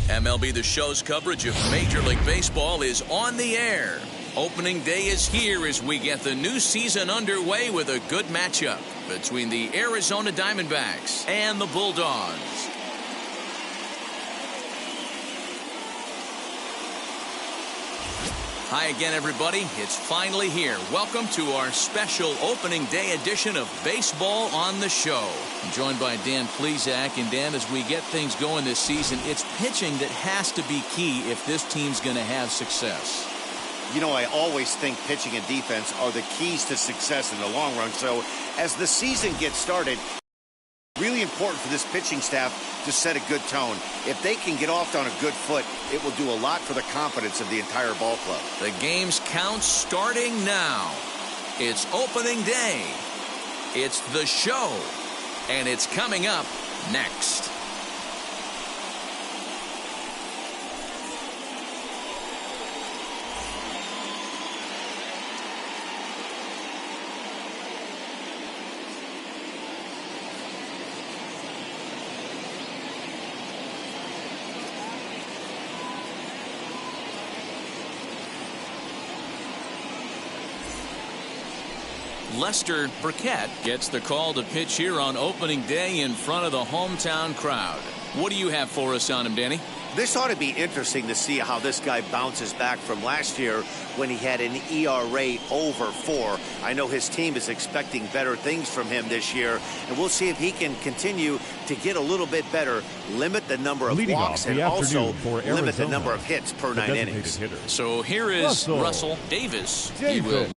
MLB The Show's coverage of Major League Baseball is on the air. Opening day is here as we get the new season underway with a good matchup between the Arizona Diamondbacks and the Bulldogs. Hi again, everybody. It's finally here. Welcome to our special opening day edition of Baseball on the Show. I'm joined by Dan Plesac. And Dan, as we get things going this season, it's pitching that has to be key if this team's going to have success. You know, I always think pitching and defense are the keys to success in the long run. So as the season gets started, really important for this pitching staff to set a good tone. If they can get off on a good foot, it will do a lot for the confidence of the entire ball club. The game's count starting now. It's opening day. It's the show. And it's coming up next. Lester Burkett gets the call to pitch here on opening day in front of the hometown crowd. What do you have for us on him, Danny? This ought to be interesting to see how this guy bounces back from last year when he had an ERA over 4. I know his team is expecting better things from him this year, and we'll see if he can continue to get a little bit better, limit the number of walks, and also limit the number of hits per 9 innings. So here is Russell Davis. He will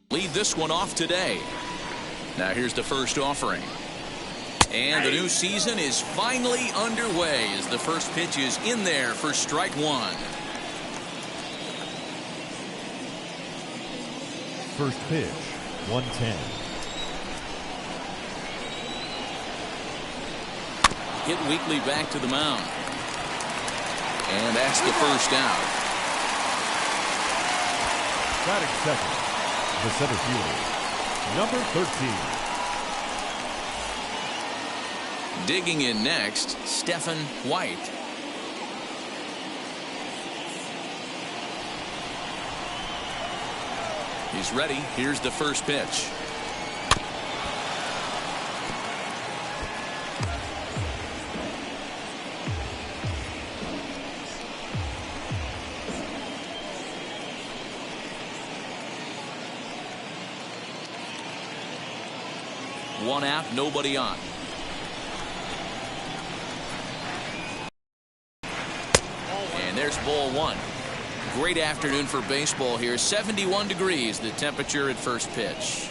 lead this one off today. Now here's the first offering. And the new season is finally underway as the first pitch is in there for strike one. First pitch, 110. Hit weakly back to the mound. And that's the first out. Batting second, the center fielder, number 13. Digging in next, Stephen White. He's ready. Here's the first pitch. One out, nobody on. And there's ball one. Great afternoon for baseball here. 71 degrees, the temperature at first pitch.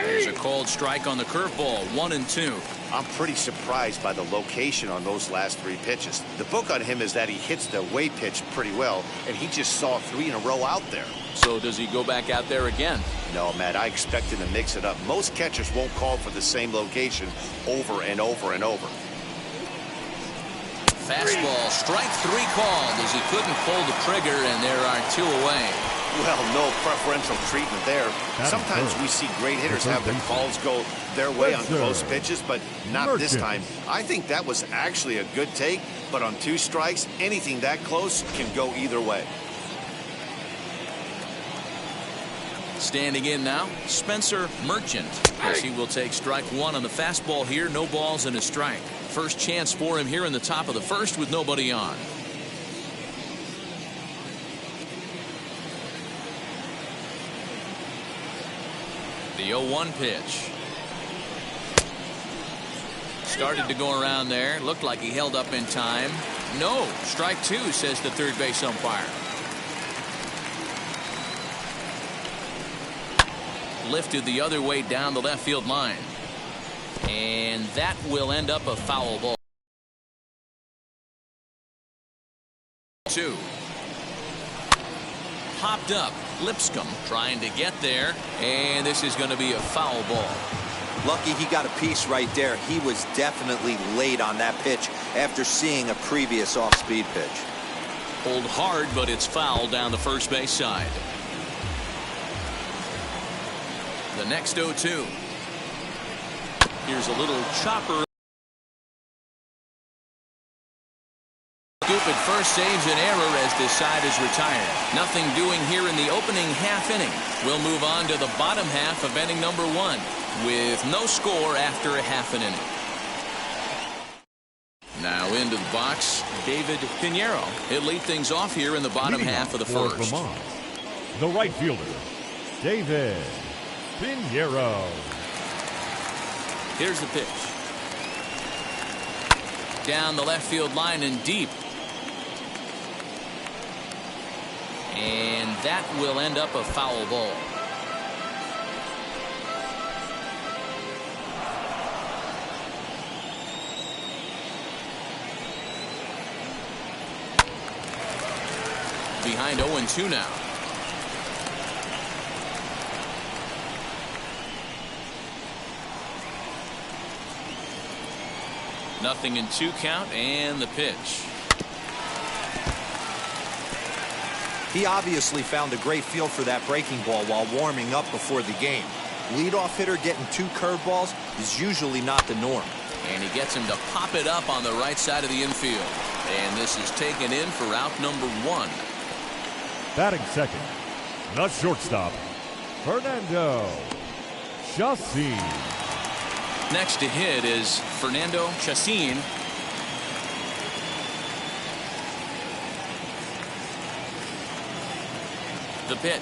There's a called strike on the curveball. 1-2. I'm pretty surprised by the location on those last 3 pitches. The book on him is that he hits the away pitch pretty well, and he just saw 3 in a row out there. So does he go back out there again? No, Matt, I expect him to mix it up. Most catchers won't call for the same location over and over and over. Fastball, strike 3 called as he couldn't pull the trigger, and there are 2 away. Well, no preferential treatment there. Sometimes we see great hitters have their calls go their way on close pitches, but not this time. I think that was actually a good take, but on 2 strikes, anything that close can go either way. Standing in now, Spencer Merchant, as he will take strike 1 on the fastball here. No balls and a strike. First chance for him here in the top of the first with nobody on. The 0-1 pitch. Started to go around there. Looked like he held up in time. No, strike 2, says the third base umpire. Lifted the other way down the left field line. And that will end up a foul ball. 2. Popped up. Lipscomb trying to get there, and this is going to be a foul ball. Lucky he got a piece right there. He was definitely late on that pitch after seeing a previous off-speed pitch. Pulled hard, but it's foul down the first base side. The next 0-2. Here's a little chopper. Scoop at first saves an error as this side is retired. Nothing doing here in the opening half inning. We'll move on to the bottom half of inning number 1 with no score after a half an inning. Now into the box, David Pinheiro. He'll lead things off here in the bottom half of the first. Vermont, the right fielder, David Pinheiro. Here's the pitch. Down the left field line and deep. And that will end up a foul ball. Behind 0-2 now. Nothing in 2 count, and the pitch. He obviously found a great feel for that breaking ball while warming up before the game. Leadoff hitter getting 2 curveballs is usually not the norm. And he gets him to pop it up on the right side of the infield. And this is taken in for out number 1. Batting second, the shortstop, Fernando Chacin. Next to hit is Fernando Chacin. The pitch.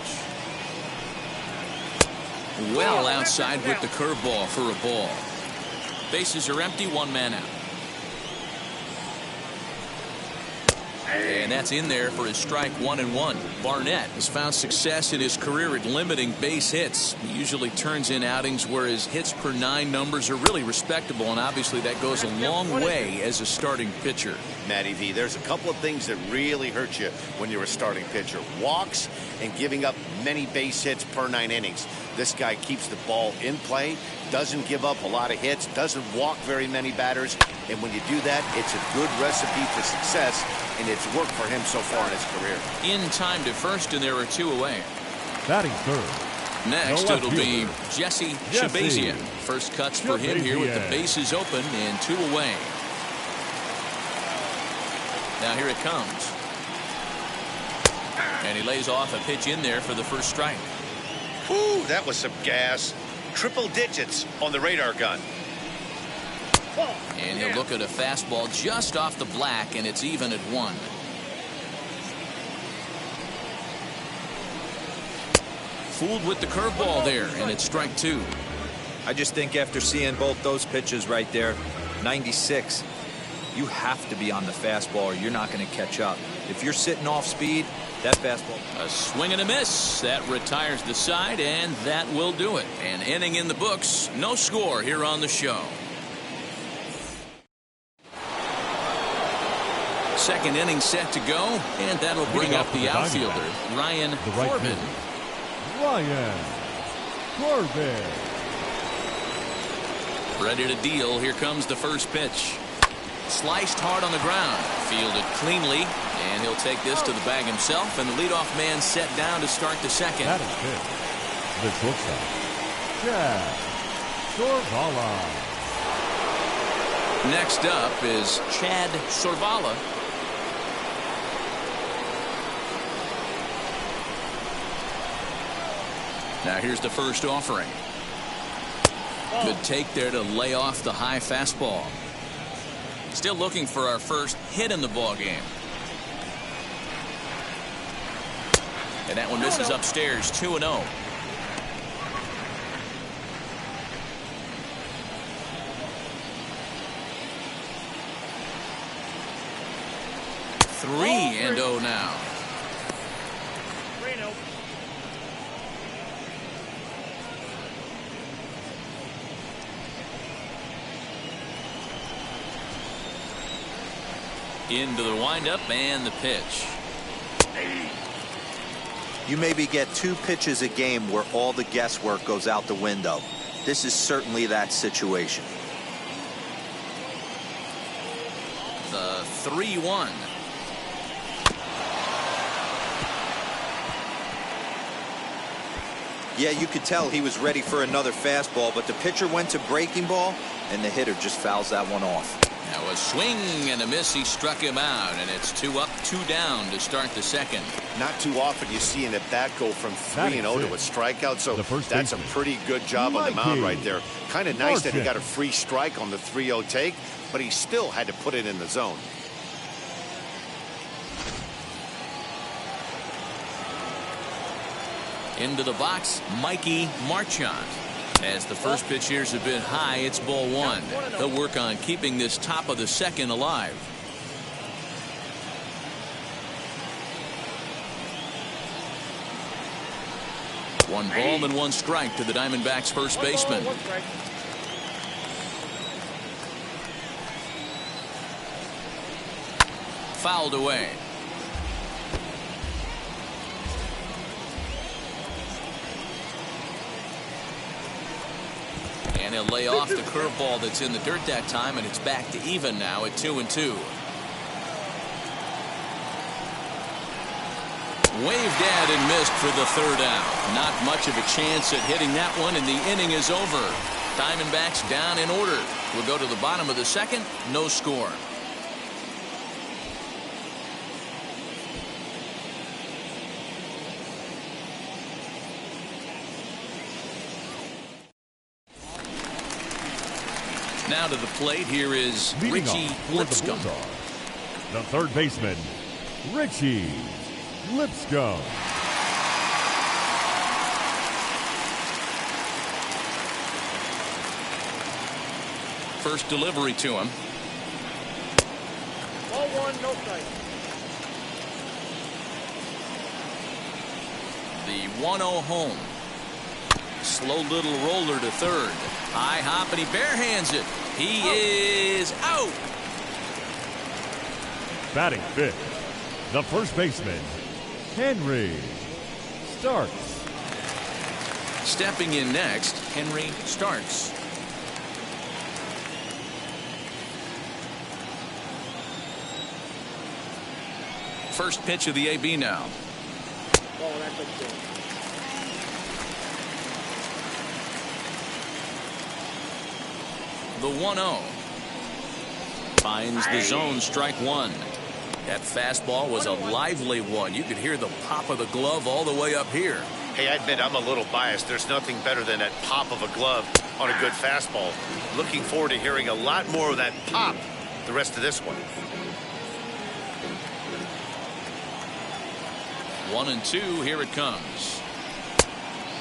Well outside with the curveball for a ball. Bases are empty, 1 man out. And that's in there for his strike 1-1. Barnett has found success in his career at limiting base hits. He usually turns in outings where his hits per 9 numbers are really respectable, and obviously that goes a long way as a starting pitcher. Matty V, there's a couple of things that really hurt you when you're a starting pitcher. Walks and giving up many base hits per 9 innings. This guy keeps the ball in play, doesn't give up a lot of hits, doesn't walk very many batters, and when you do that, it's a good recipe for success, and it's worked for him so far in his career. In time to first, and there are 2 away. Batting third. Next, it'll be Jesse Shabazian. First cuts for him here with the bases open and 2 away. Now here it comes. And he lays off a pitch in there for the first strike. Whew, that was some gas. Triple digits on the radar gun. And he'll look at a fastball just off the black, and it's even at 1. Fooled with the curveball there, and it's strike 2. I just think after seeing both those pitches right there, 96, you have to be on the fastball or you're not going to catch up. If you're sitting off speed, that fastball. A swing and a miss. That retires the side, and that will do it. An inning in the books. No score here on the show. Second inning set to go, and that'll bring up the outfielder, Ryan Corbin. Ryan Corbin. Ready to deal. Here comes the first pitch. Sliced hard on the ground. Fielded cleanly, and he'll take this to the bag himself, and the leadoff man set down to start the second. That is pitch. The shortstop, Chad Sorvala. Next up is Chad Sorvala. Now here's the first offering. Good take there to lay off the high fastball. Still looking for our first hit in the ball game. And that one misses upstairs, 2-0. Three and 0 now. Into the windup and the pitch. You maybe get 2 pitches a game where all the guesswork goes out the window. This is certainly that situation. The 3-1. Yeah, you could tell he was ready for another fastball, but the pitcher went to breaking ball, and the hitter just fouls that one off. Now a swing and a miss. He struck him out, and it's 2 up, 2 down to start the second. Not too often you see an at-bat go from 3-0 to a strikeout, so that's a pretty good job on the mound right there. Kind of nice that he got a free strike on the 3-0 take, but he still had to put it in the zone. Into the box, Mikey Marchant. As the first pitch here's a bit high, it's ball 1. They'll work on keeping this top of the second alive. One ball and 1 strike to the Diamondbacks first baseman. Fouled away. And he'll lay off the curveball that's in the dirt that time, and it's back to even now at 2-2. Waved at and missed for the 3rd out. Not much of a chance at hitting that one, and the inning is over. Diamondbacks down in order. We'll go to the bottom of the second. No score. Now to the plate, here is Richie Lipscomb. The third baseman, Richie Lipscomb. First delivery to him. Ball 1, no strike. The 1-0 home. Slow little roller to third. High hop, and he barehands it. He is out. Batting fifth, the first baseman, Henry Starks. Stepping in next, Henry Starks. First pitch of the AB now. Oh, that's a good. The 1-0. Finds the zone, strike 1. That fastball was a lively one. You could hear the pop of the glove all the way up here. Hey, I admit I'm a little biased. There's nothing better than that pop of a glove on a good fastball. Looking forward to hearing a lot more of that pop the rest of this one. 1-2, here it comes.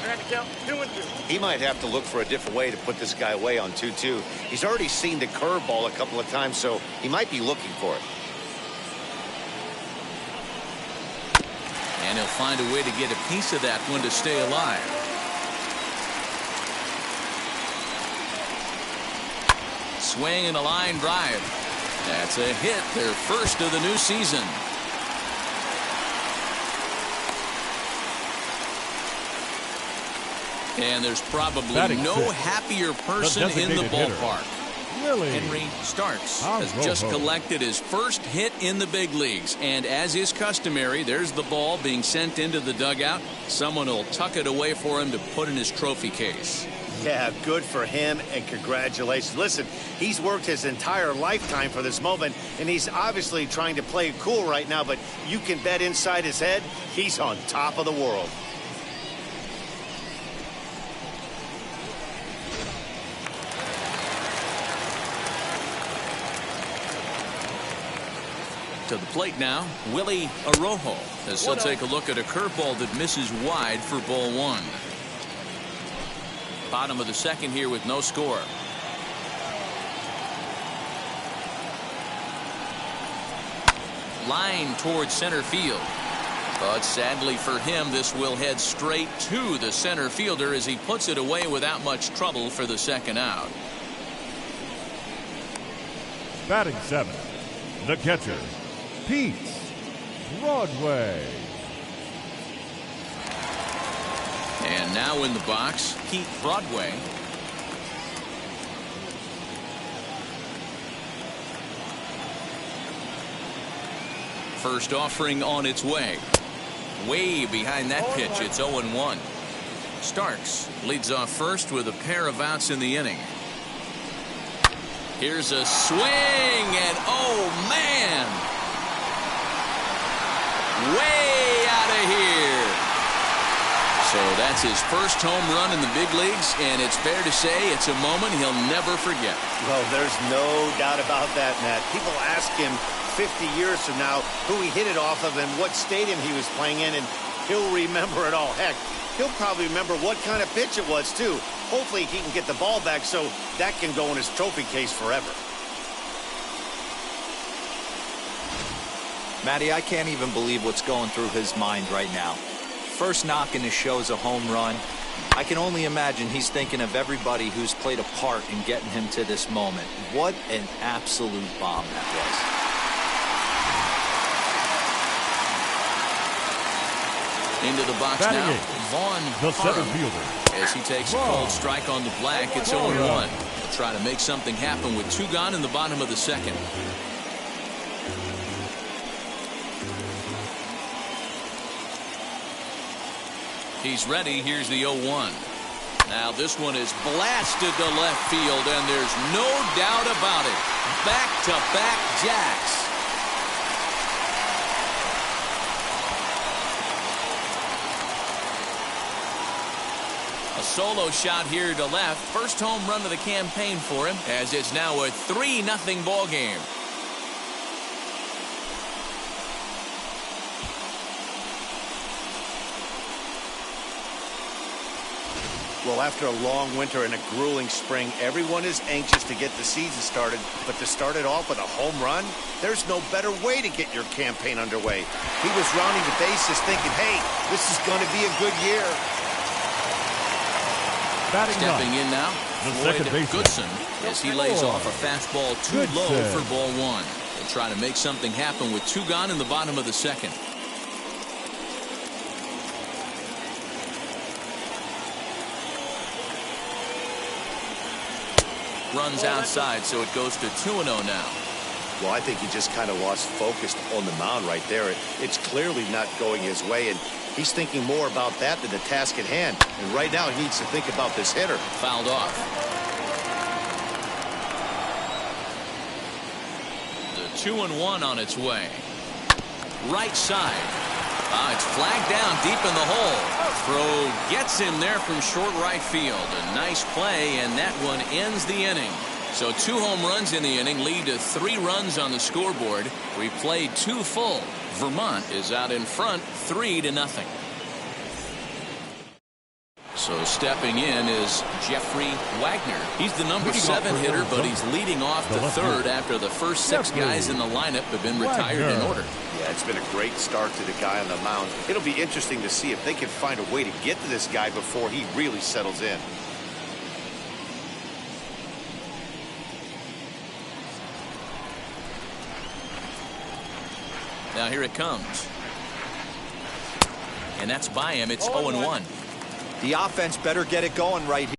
I got to count 2 and 2. He might have to look for a different way to put this guy away on 2-2. He's already seen the curveball a couple of times, so he might be looking for it. And he'll find a way to get a piece of that one to stay alive. Swing and a line drive. That's a hit, their first of the new season. And there's probably no happier person in the ballpark. Henry Starks has just collected his first hit in the big leagues. And as is customary, there's the ball being sent into the dugout. Someone will tuck it away for him to put in his trophy case. Yeah, good for him, and congratulations. Listen, he's worked his entire lifetime for this moment, and he's obviously trying to play it cool right now, but you can bet inside his head, he's on top of the world. To the plate now, Willie Arrojo, as he'll take a look at a curveball that misses wide for ball 1. Bottom of the second here with no score. Line towards center field. But sadly for him, this will head straight to the center fielder as he puts it away without much trouble for the second out. Batting 7, the catcher, Pete Broadway. And now in the box, Pete Broadway. First offering on its way. Way behind that pitch, it's 0-1. Starks leads off first with a pair of outs in the inning. Here's a swing, and oh man! Way out of here. So that's his first home run in the big leagues, and it's fair to say it's a moment he'll never forget. Well, there's no doubt about that, Matt. People ask him 50 years from now who he hit it off of and what stadium he was playing in, and he'll remember it all. Heck, he'll probably remember what kind of pitch it was, too. Hopefully he can get the ball back so that can go in his trophy case forever. Matty, I can't even believe what's going through his mind right now. First knock in the show's a home run. I can only imagine he's thinking of everybody who's played a part in getting him to this moment. What an absolute bomb that was. Into the box Batting now, 8, Vaughn the center Parham, fielder, as he takes a cold strike on the black. It's 0-1. He'll try to make something happen with 2 gone in the bottom of the second. He's ready. Here's the 0-1. Now this one is blasted to left field, and there's no doubt about it. Back-to-back jacks. A solo shot here to left. First home run of the campaign for him, as it's now a 3-0 ball game. Well, after a long winter and a grueling spring, everyone is anxious to get the season started. But to start it off with a home run, there's no better way to get your campaign underway. He was rounding the bases thinking, hey, this is going to be a good year. Stepping in now, Floyd Goodson, as he lays off a fastball too low for ball 1. They'll try to make something happen with 2 gone in the bottom of the second. Runs outside, so it goes to 2-0 now. Well, I think he just kind of lost focus on the mound right there. It's clearly not going his way, and he's thinking more about that than the task at hand. And right now he needs to think about this hitter. Fouled off. The 2-1 on its way. Right side. It's flagged down deep in the hole. Throw gets him there from short right field. A nice play, and that one ends the inning. So 2 home runs in the inning lead to 3 runs on the scoreboard. We played 2 full. Vermont is out in front 3-0. So stepping in is Jeffrey Wagner. He's the number 7 hitter, but he's leading off the third after the first 6 guys in the lineup have been retired in order. Yeah, it's been a great start to the guy on the mound. It'll be interesting to see if they can find a way to get to this guy before he really settles in. Now here it comes. And that's by him. It's 0-1. The offense better get it going right here.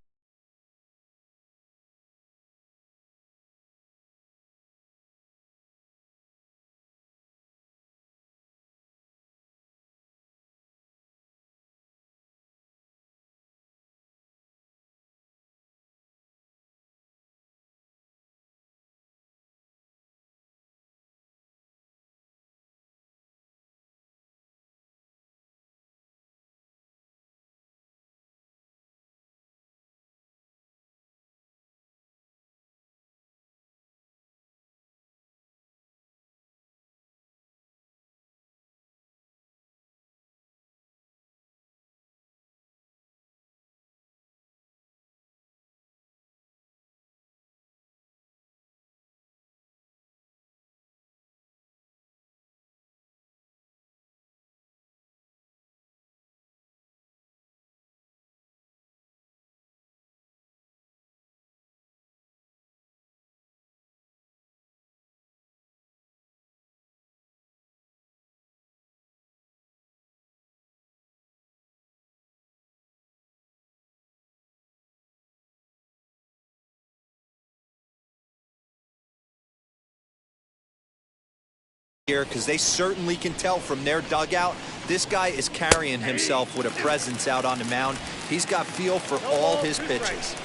Here, because they certainly can tell from their dugout, this guy is carrying himself with a presence out on the mound. He's got feel for all his pitches.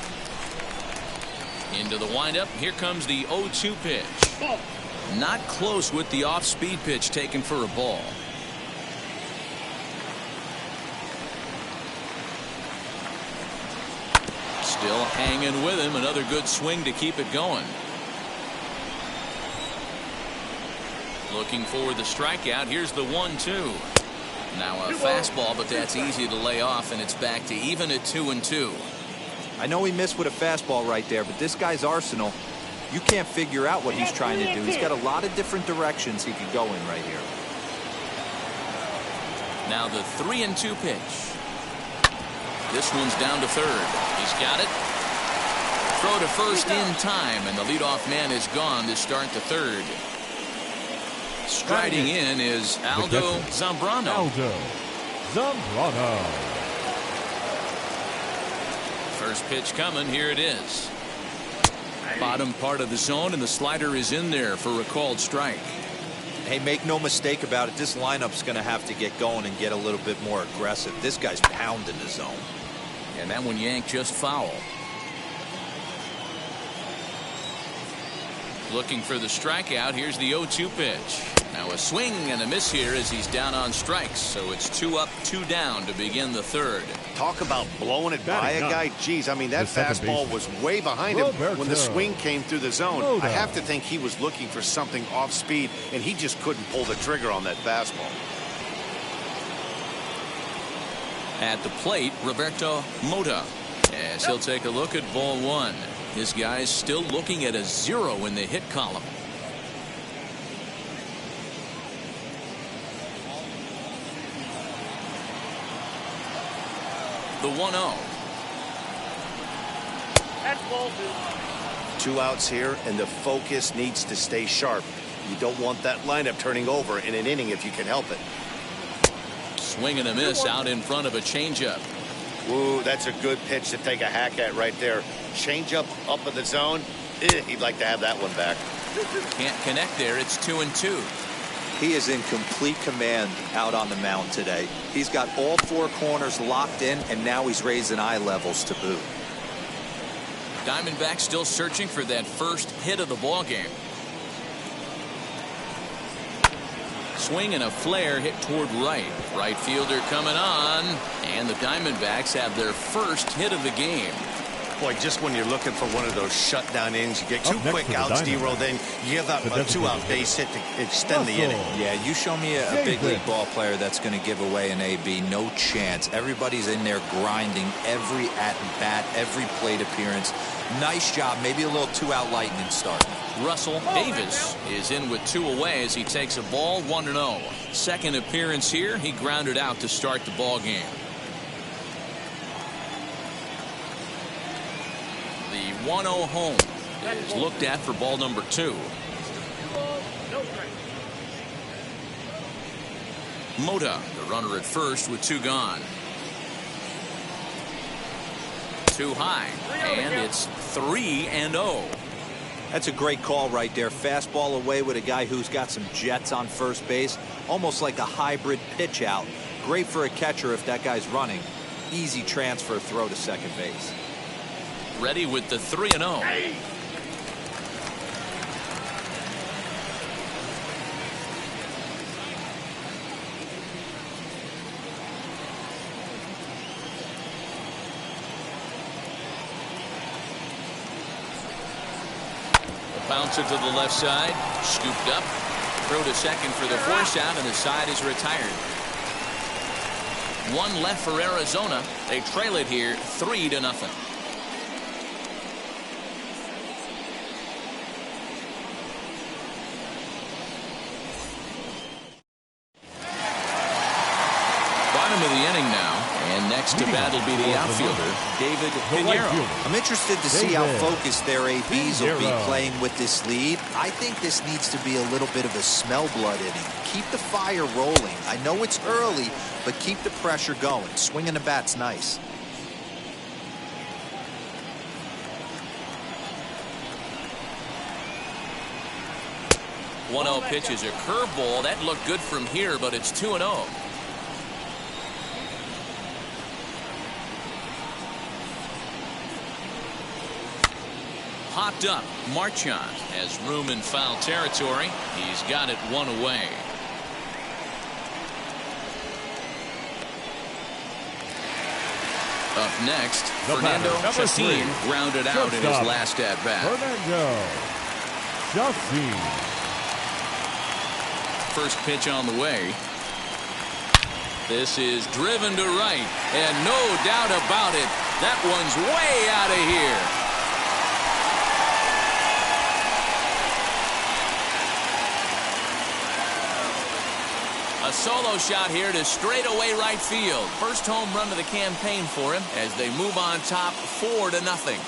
Into the windup. Here comes the 0-2 pitch. Not close with the off-speed pitch taken for a ball. Still hanging with him. Another good swing to keep it going. Looking for the strikeout. Here's the 1-2. Now a fastball, but that's easy to lay off, and it's back to even at 2-2. I know he missed with a fastball right there, but this guy's arsenal, you can't figure out what he's trying to do. He's got a lot of different directions he could go in right here. Now the 3-2 pitch. This one's down to third. He's got it. Throw to first in time, and the leadoff man is gone to start the third. Striding in is Aldo Zambrano. Aldo Zambrano. First pitch coming. Here it is. Bottom part of the zone, and the slider is in there for a called strike. Hey, make no mistake about it. This lineup's going to have to get going and get a little bit more aggressive. This guy's pounding the zone. And that one yanked just foul. Looking for the strikeout. Here's the 0-2 pitch. Now a swing and a miss here as he's down on strikes. So it's 2 up, 2 down to begin the third. Talk about blowing it by a guy. Geez, I mean, that fastball was way behind him when the swing came through the zone. I have to think he was looking for something off speed, and he just couldn't pull the trigger on that fastball. At the plate, Roberto Mota, as he'll take a look at ball 1. His guys still looking at a 0 in the hit column. The 1-0. That's ball 2. 2 outs here, and the focus needs to stay sharp. You don't want that lineup turning over in an inning if you can help it. Swing and a miss out in front of a changeup. Ooh, that's a good pitch to take a hack at right there. Changeup up in the zone. He'd like to have that one back. Can't connect there. It's 2-2. He is in complete command out on the mound today. He's got all 4 corners locked in, and now he's raising eye levels to boot. Diamondbacks still searching for that first hit of the ball game. Swing and a flare hit toward right. Right fielder coming on, and the Diamondbacks have their first hit of the game. Boy, just when you're looking for one of those shutdown innings, you get two quick outs, D-Roll, then you give up a two-out base hit to extend the inning. Yeah, you show me a big league ball player that's going to give away an AB. No chance. Everybody's in there grinding every at-bat, every plate appearance. Nice job. Maybe a little two-out lightning start. Russell Davis is in with 2 away as he takes a ball 1-0. Second appearance here. He grounded out to start the ball game. The 1-0 home is looked at for ball number 2. Mota, the runner at first with 2 gone. Too high, and it's 3-0. That's a great call right there. Fastball away with a guy who's got some jets on first base. Almost like a hybrid pitch out. Great for a catcher if that guy's running. Easy transfer throw to second base. Ready with the 3-0. Bouncer to the left side, scooped up, throw to second for the force out, and the side is retired. 1 left for Arizona. They trail it here 3-0. Bottom of the inning now, and next to bat will be the outfielder, David Pinheiro. I'm interested to see how focused their ABs will be playing with this lead. I think this needs to be a little bit of a smell blood inning. Keep the fire rolling. I know it's early, but keep the pressure going. Swinging the bat's nice. One 1-0 pitch is a curveball. That looked good from here, but it's 2-0. Popped up. Marchand has room in foul territory. He's got it 1 away. Up next, Fernando Chacín grounded out in his last at-bat. Fernando Chacín. First pitch on the way. This is driven to right, and no doubt about it, that one's way out of here. A solo shot here to straightaway right field. First home run of the campaign for him as they move on top 4-0.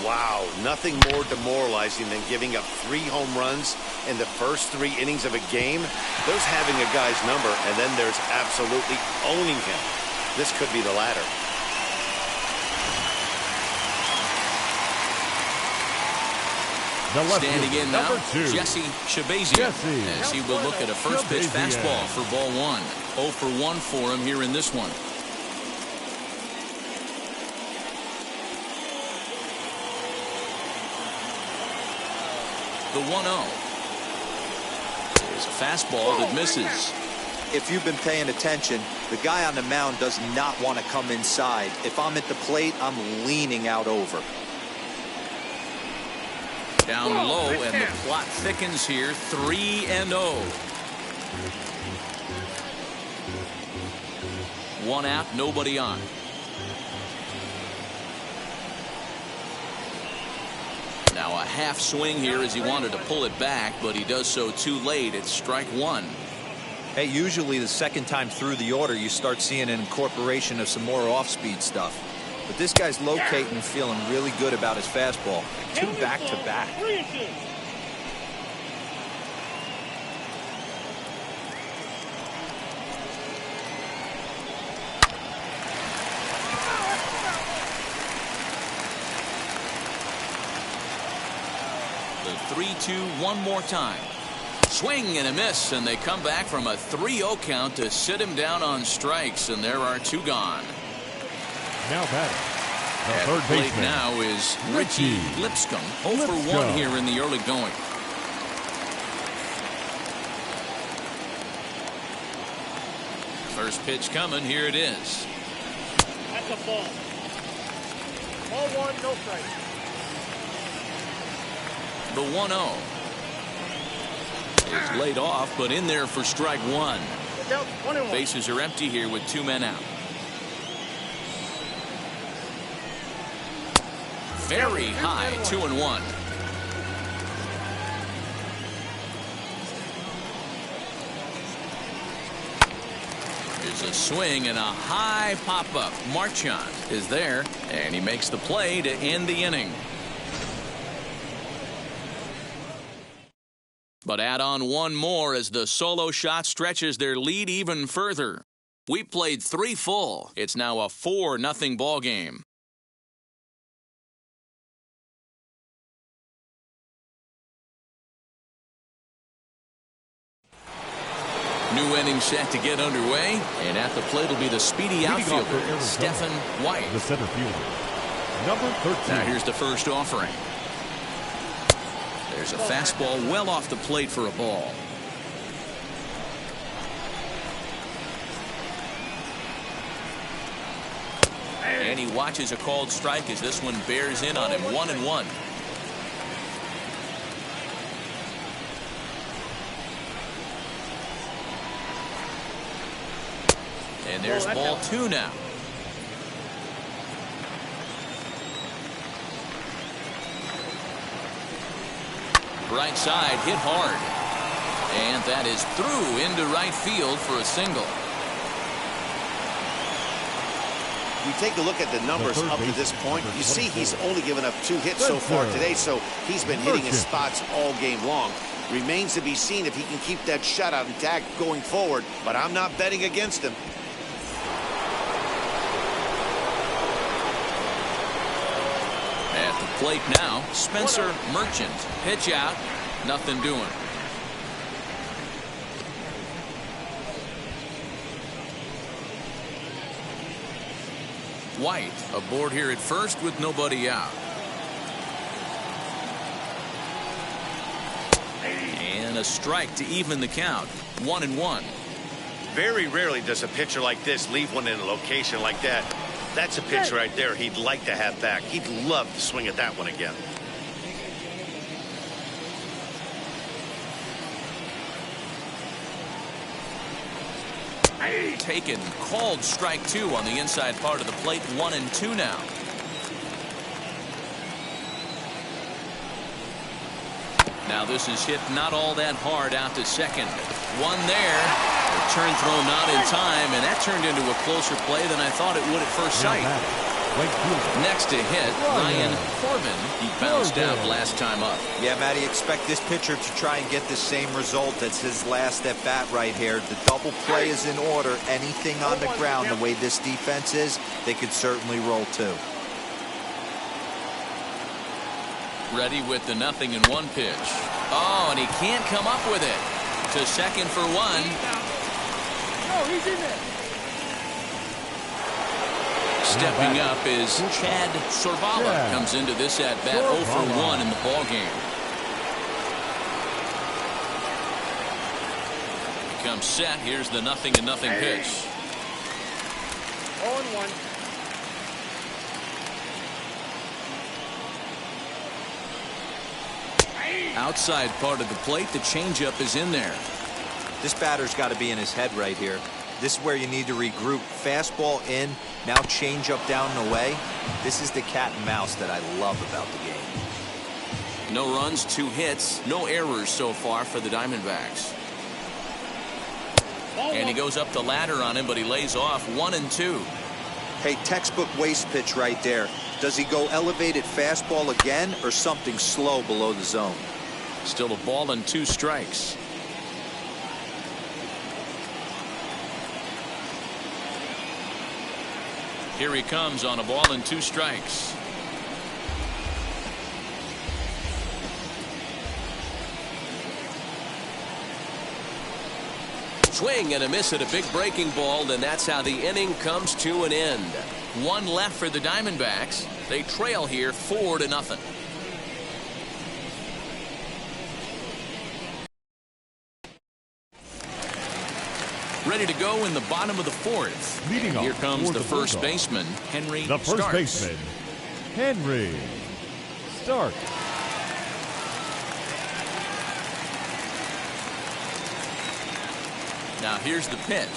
Wow, nothing more demoralizing than giving up 3 home runs in the first 3 innings of a game. There's having a guy's number, and then there's absolutely owning him. This could be the latter. Standing in now, Jesse Shabazian, as he will look at a first pitch fastball for ball 1. 0 for 1 for him here in this one. The 1-0 is a fastball that misses. If you've been paying attention, the guy on the mound does not want to come inside. If I'm at the plate, I'm leaning out over. Down low, and the plot thickens here. 3-0. 1 out, nobody on. Now a half swing here as he wanted to pull it back, but he does so too late. It's strike 1. Hey, usually the second time through the order, you start seeing an incorporation of some more off-speed stuff. But this guy's locating, feeling really good about his fastball. 2 back-to-back. The 3-2 one more time. Swing and a miss, and they come back from a 3-0 count to sit him down on strikes, and there are 2 gone. Now batting, the At third plate baseman now is Richie Lipscomb. 0 for 1 here in the early going. First pitch coming. Here it is. That's a ball. Ball one, no strike. The 1-0 is laid off, but in there for strike one. Down, 1-1. Bases are empty here with 2 men out. Very high, 2-1. Here's a swing and a high pop-up. Marchand is there, and he makes the play to end the inning. But add on one more as the solo shot stretches their lead even further. We played 3 full. It's now a 4-0 ball game. New inning set to get underway, and at the plate will be the speedy outfielder, Stephen White. The center fielder, number 13. Now here's the first offering. There's a fastball well off the plate for a ball. And he watches a called strike as this one bears in on him. 1-1. And there's ball 2 now. Right side hit hard. And that is through into right field for a single. You take a look at the numbers up to this point. You see he's only given up 2 hits so far today, so he's been hitting his spots all game long. Remains to be seen if he can keep that shutout intact going forward, but I'm not betting against him. At the plate now, Spencer Merchant. Pitch out, nothing doing. White aboard here at first with nobody out. And a strike to even the count. 1-1. Very rarely does a pitcher like this leave one in a location like that. That's a pitch right there he'd like to have back. He'd love to swing at that one again. Taken, called strike 2 on the inside part of the plate. 1-2 now. Now this is hit not all that hard out to second. One there. Return throw not in time, and that turned into a closer play than I thought it would at first sight. Next to hit, Ryan Corbin. He bounced out last time up. Yeah, Matty, expect this pitcher to try and get the same result as his last at bat right here. The double play is in order. Anything on the ground, the way this defense is, they could certainly roll too. Ready with the 0-1 pitch. Oh, and he can't come up with it. To second for 1. No, he's in there. Stepping up is Chad Sorvala. Comes into this at bat 0 for 1 in the ball game. Comes set. Here's the 0-0 pitch. 0-1. Outside part of the plate, the changeup is in there. This batter's got to be in his head right here. This is where you need to regroup. Fastball in, now changeup down and away. This is the cat and mouse that I love about the game. No runs, 2 hits, no errors so far for the Diamondbacks. And he goes up the ladder on him, but he lays off. 1-2. Hey, textbook waste pitch right there. Does he go elevated fastball again or something slow below the zone? Still a ball and 2 strikes. Here he comes on a ball and 2 strikes. Swing and a miss at a big breaking ball, and that's how the inning comes to an end. 1 left for the Diamondbacks. They trail here 4-0. Ready to go in the bottom of the fourth. Leading off Here comes for the first Bulldogs, baseman, Henry the first Starks. baseman, Henry Starks. Now here's the pitch.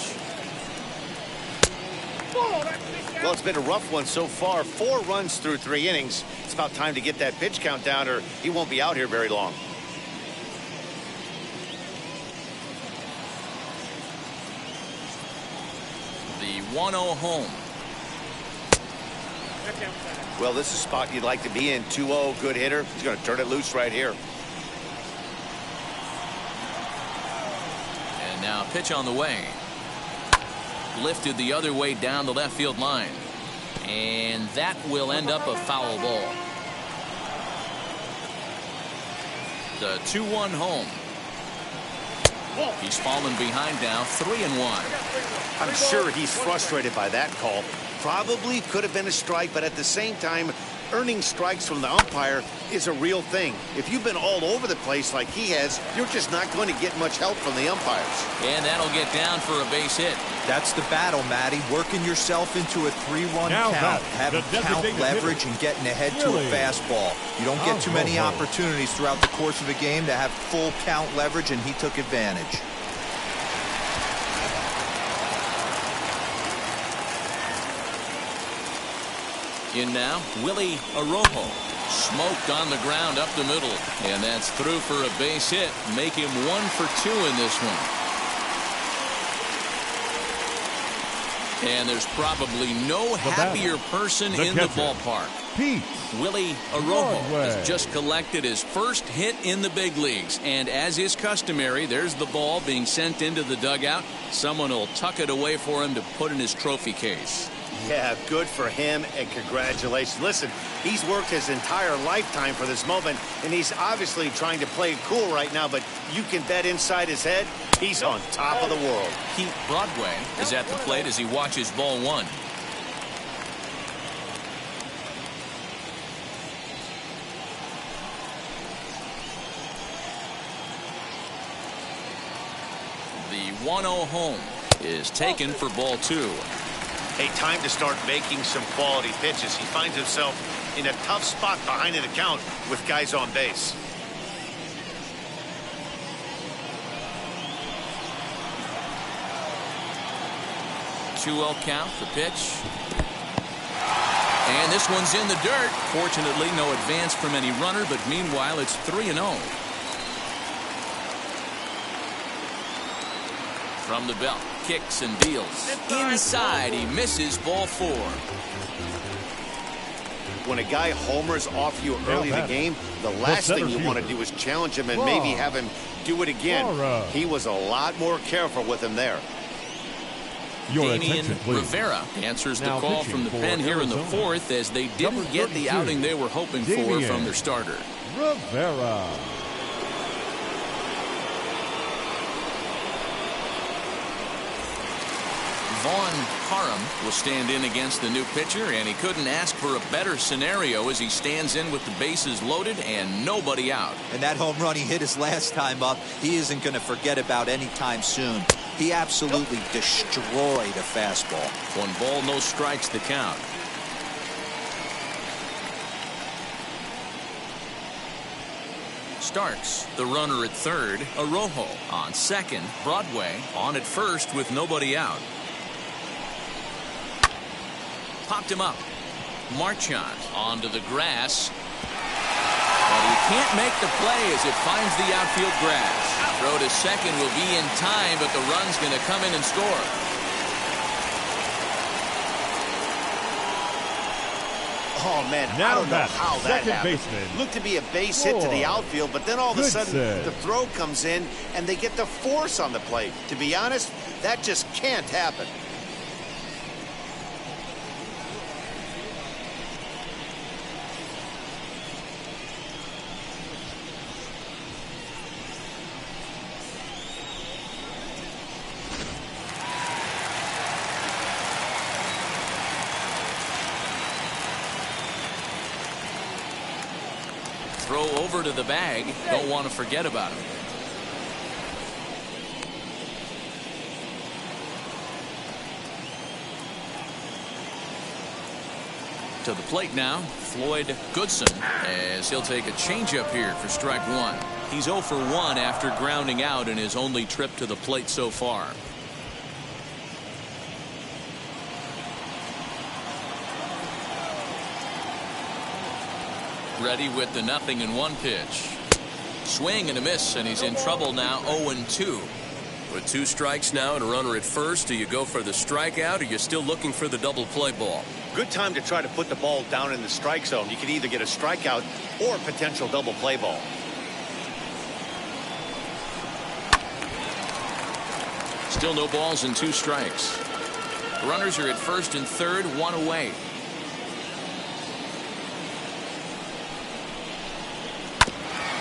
Well, it's been a rough one so far. 4 runs through 3 innings. It's about time to get that pitch count down, or he won't be out here very long. The 1-0 home. Well, this is a spot you'd like to be in. 2-0, good hitter. He's going to turn it loose right here. And now pitch on the way. Lifted the other way down the left field line. And that will end up a foul ball. The 2-1 home. He's fallen behind now, 3-1. I'm sure he's frustrated by that call. Probably could have been a strike, but at the same time, earning strikes from the umpire is a real thing. If you've been all over the place like he has, you're just not going to get much help from the umpires. And that'll get down for a base hit. That's the battle, Matty. Working yourself into a 3-1 Now count, back, having the count designated leverage hitter. and getting ahead to a Really? fastball. You don't get too many opportunities throughout the course of a game to have full count leverage, and he took advantage. In now, Willie Arojo. Smoked on the ground up the middle. And that's through for a base hit. Make him 1 for 2 in this one. And there's probably no happier person in the ballpark. Pete Willie Arojo Broadway. has just collected his first hit in the big leagues. And as is customary, there's the ball being sent into the dugout. Someone will tuck it away for him to put in his trophy case. Yeah, good for him, and congratulations. Listen, he's worked his entire lifetime for this moment, and he's obviously trying to play it cool right now, but you can bet inside his head, he's on top of the world. Pete Broadway is at the plate as he watches ball 1. The 1-0 home is taken for ball 2. Hey, time to start making some quality pitches. He finds himself in a tough spot behind in the count with guys on base. Two-0 count, the pitch. And this one's in the dirt. Fortunately, no advance from any runner, but meanwhile, it's 3-0. From the belt, kicks and deals. Inside, he misses ball 4. When a guy homers off you early in the game, the last thing you want to do is challenge him and maybe have him do it again. He was a lot more careful with him there. Damian Rivera answers the call from the pen here in the 4th as they didn't get the outing they were hoping for from their starter. Rivera. Vaughn Parham will stand in against the new pitcher, and he couldn't ask for a better scenario as he stands in with the bases loaded and nobody out. And that home run he hit his last time up, he isn't going to forget about anytime soon. He absolutely destroyed a fastball. 1 ball, no strikes to count. Starks, the runner at third. Arojo on second. Broadway on at first with nobody out. Popped him up. Marchand onto the grass. But he can't make the play as it finds the outfield grass. Throw to second will be in time, but the run's going to come in and score. Oh, man, Now I don't know back, how that second happened. baseman. Looked to be a base hit to the outfield, but then all of a sudden Goodson. the throw comes in and they get the force on the plate. To be honest, that just can't happen. Throw over to the bag. Don't want to forget about him. To the plate now, Floyd Goodson, as he'll take a changeup here for strike one. He's 0 for 1 after grounding out in his only trip to the plate so far. Ready with the 0-1 pitch. Swing and a miss, and he's in trouble now. 0-2. With 2 strikes now and a runner at first, do you go for the strikeout, or are you still looking for the double play ball? Good time to try to put the ball down in the strike zone. You can either get a strikeout or a potential double play ball. Still no balls and 2 strikes. Runners are at first and third, 1 away.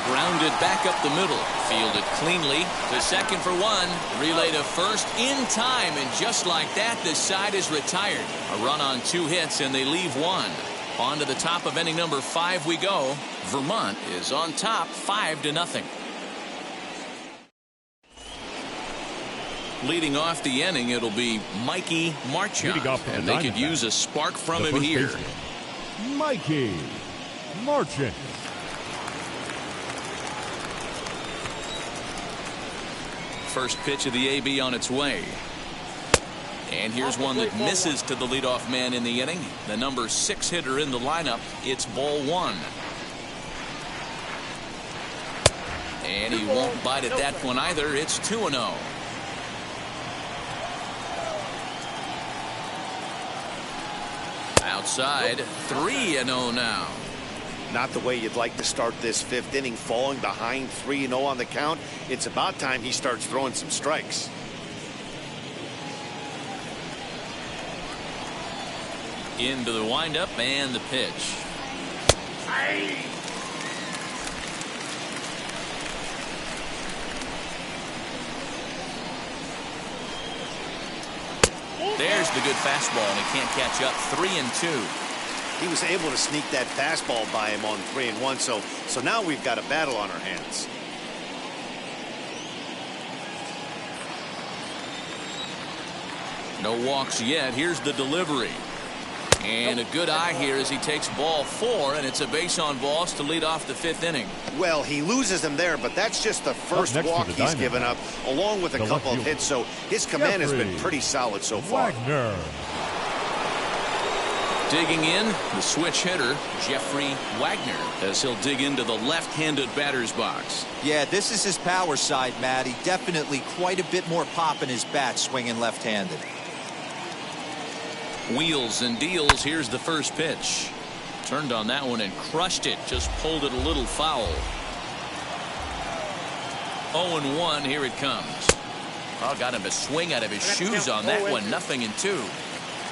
Grounded back up the middle. Fielded cleanly to second for 1. Relay to first in time, and just like that, this side is retired. A run on 2 hits, and they leave 1. On to the top of inning number 5 we go. Vermont is on top 5-0. Leading off the inning, it'll be Mikey Marchand, and they could use a spark from him here. Mikey Marchand. First pitch of the AB on its way. And here's one that misses to the leadoff man in the inning. The number 6 hitter in the lineup. It's ball 1. And he won't bite at that one either. It's 2-0. Outside, 3-0 now. Not the way you'd like to start this 5th inning, falling behind 3-0 on the count. It's about time he starts throwing some strikes. Into the windup and the pitch. There's the good fastball, and he can't catch up. 3-2. He was able to sneak that fastball by him on 3-1, so now we've got a battle on our hands. No walks yet. Here's the delivery. And a good eye here as he takes ball 4, and it's a base on balls to lead off the 5th inning. Well, he loses him there, but that's just the first walk he's given up, along with a couple of hits, so his command has been pretty solid so far. Wagner. Digging in, the switch hitter, Jeffrey Wagner, as he'll dig into the left-handed batter's box. Yeah, this is his power side, Matty. Definitely quite a bit more pop in his bat swinging left-handed. Wheels and deals. Here's the first pitch. Turned on that one and crushed it. Just pulled it a little foul. 0-1. Here it comes. Oh, got him to swing out of his shoes on that one. 0-2.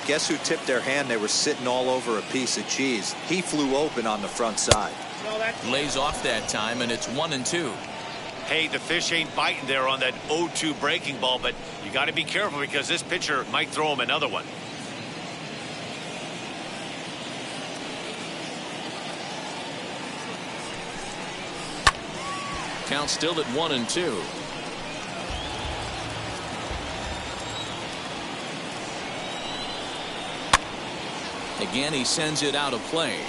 Guess who tipped their hand? They were sitting all over a piece of cheese. He flew open on the front side. Lays off that time, and it's 1-2. Hey, the fish ain't biting there on that 0-2 breaking ball, but you got to be careful because this pitcher might throw him another one. Count still at 1-2. Again, he sends it out of play.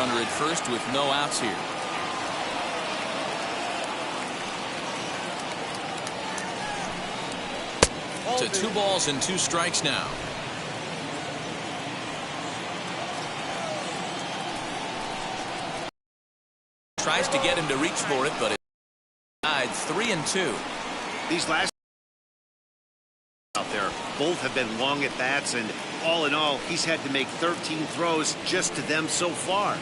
Runner at first with no outs here. To 2 balls and 2 strikes now. Tries to get him to reach for it, but it's tied 3-2. These last out there both have been long at bats, and all in all, he's had to make 13 throws just to them so far.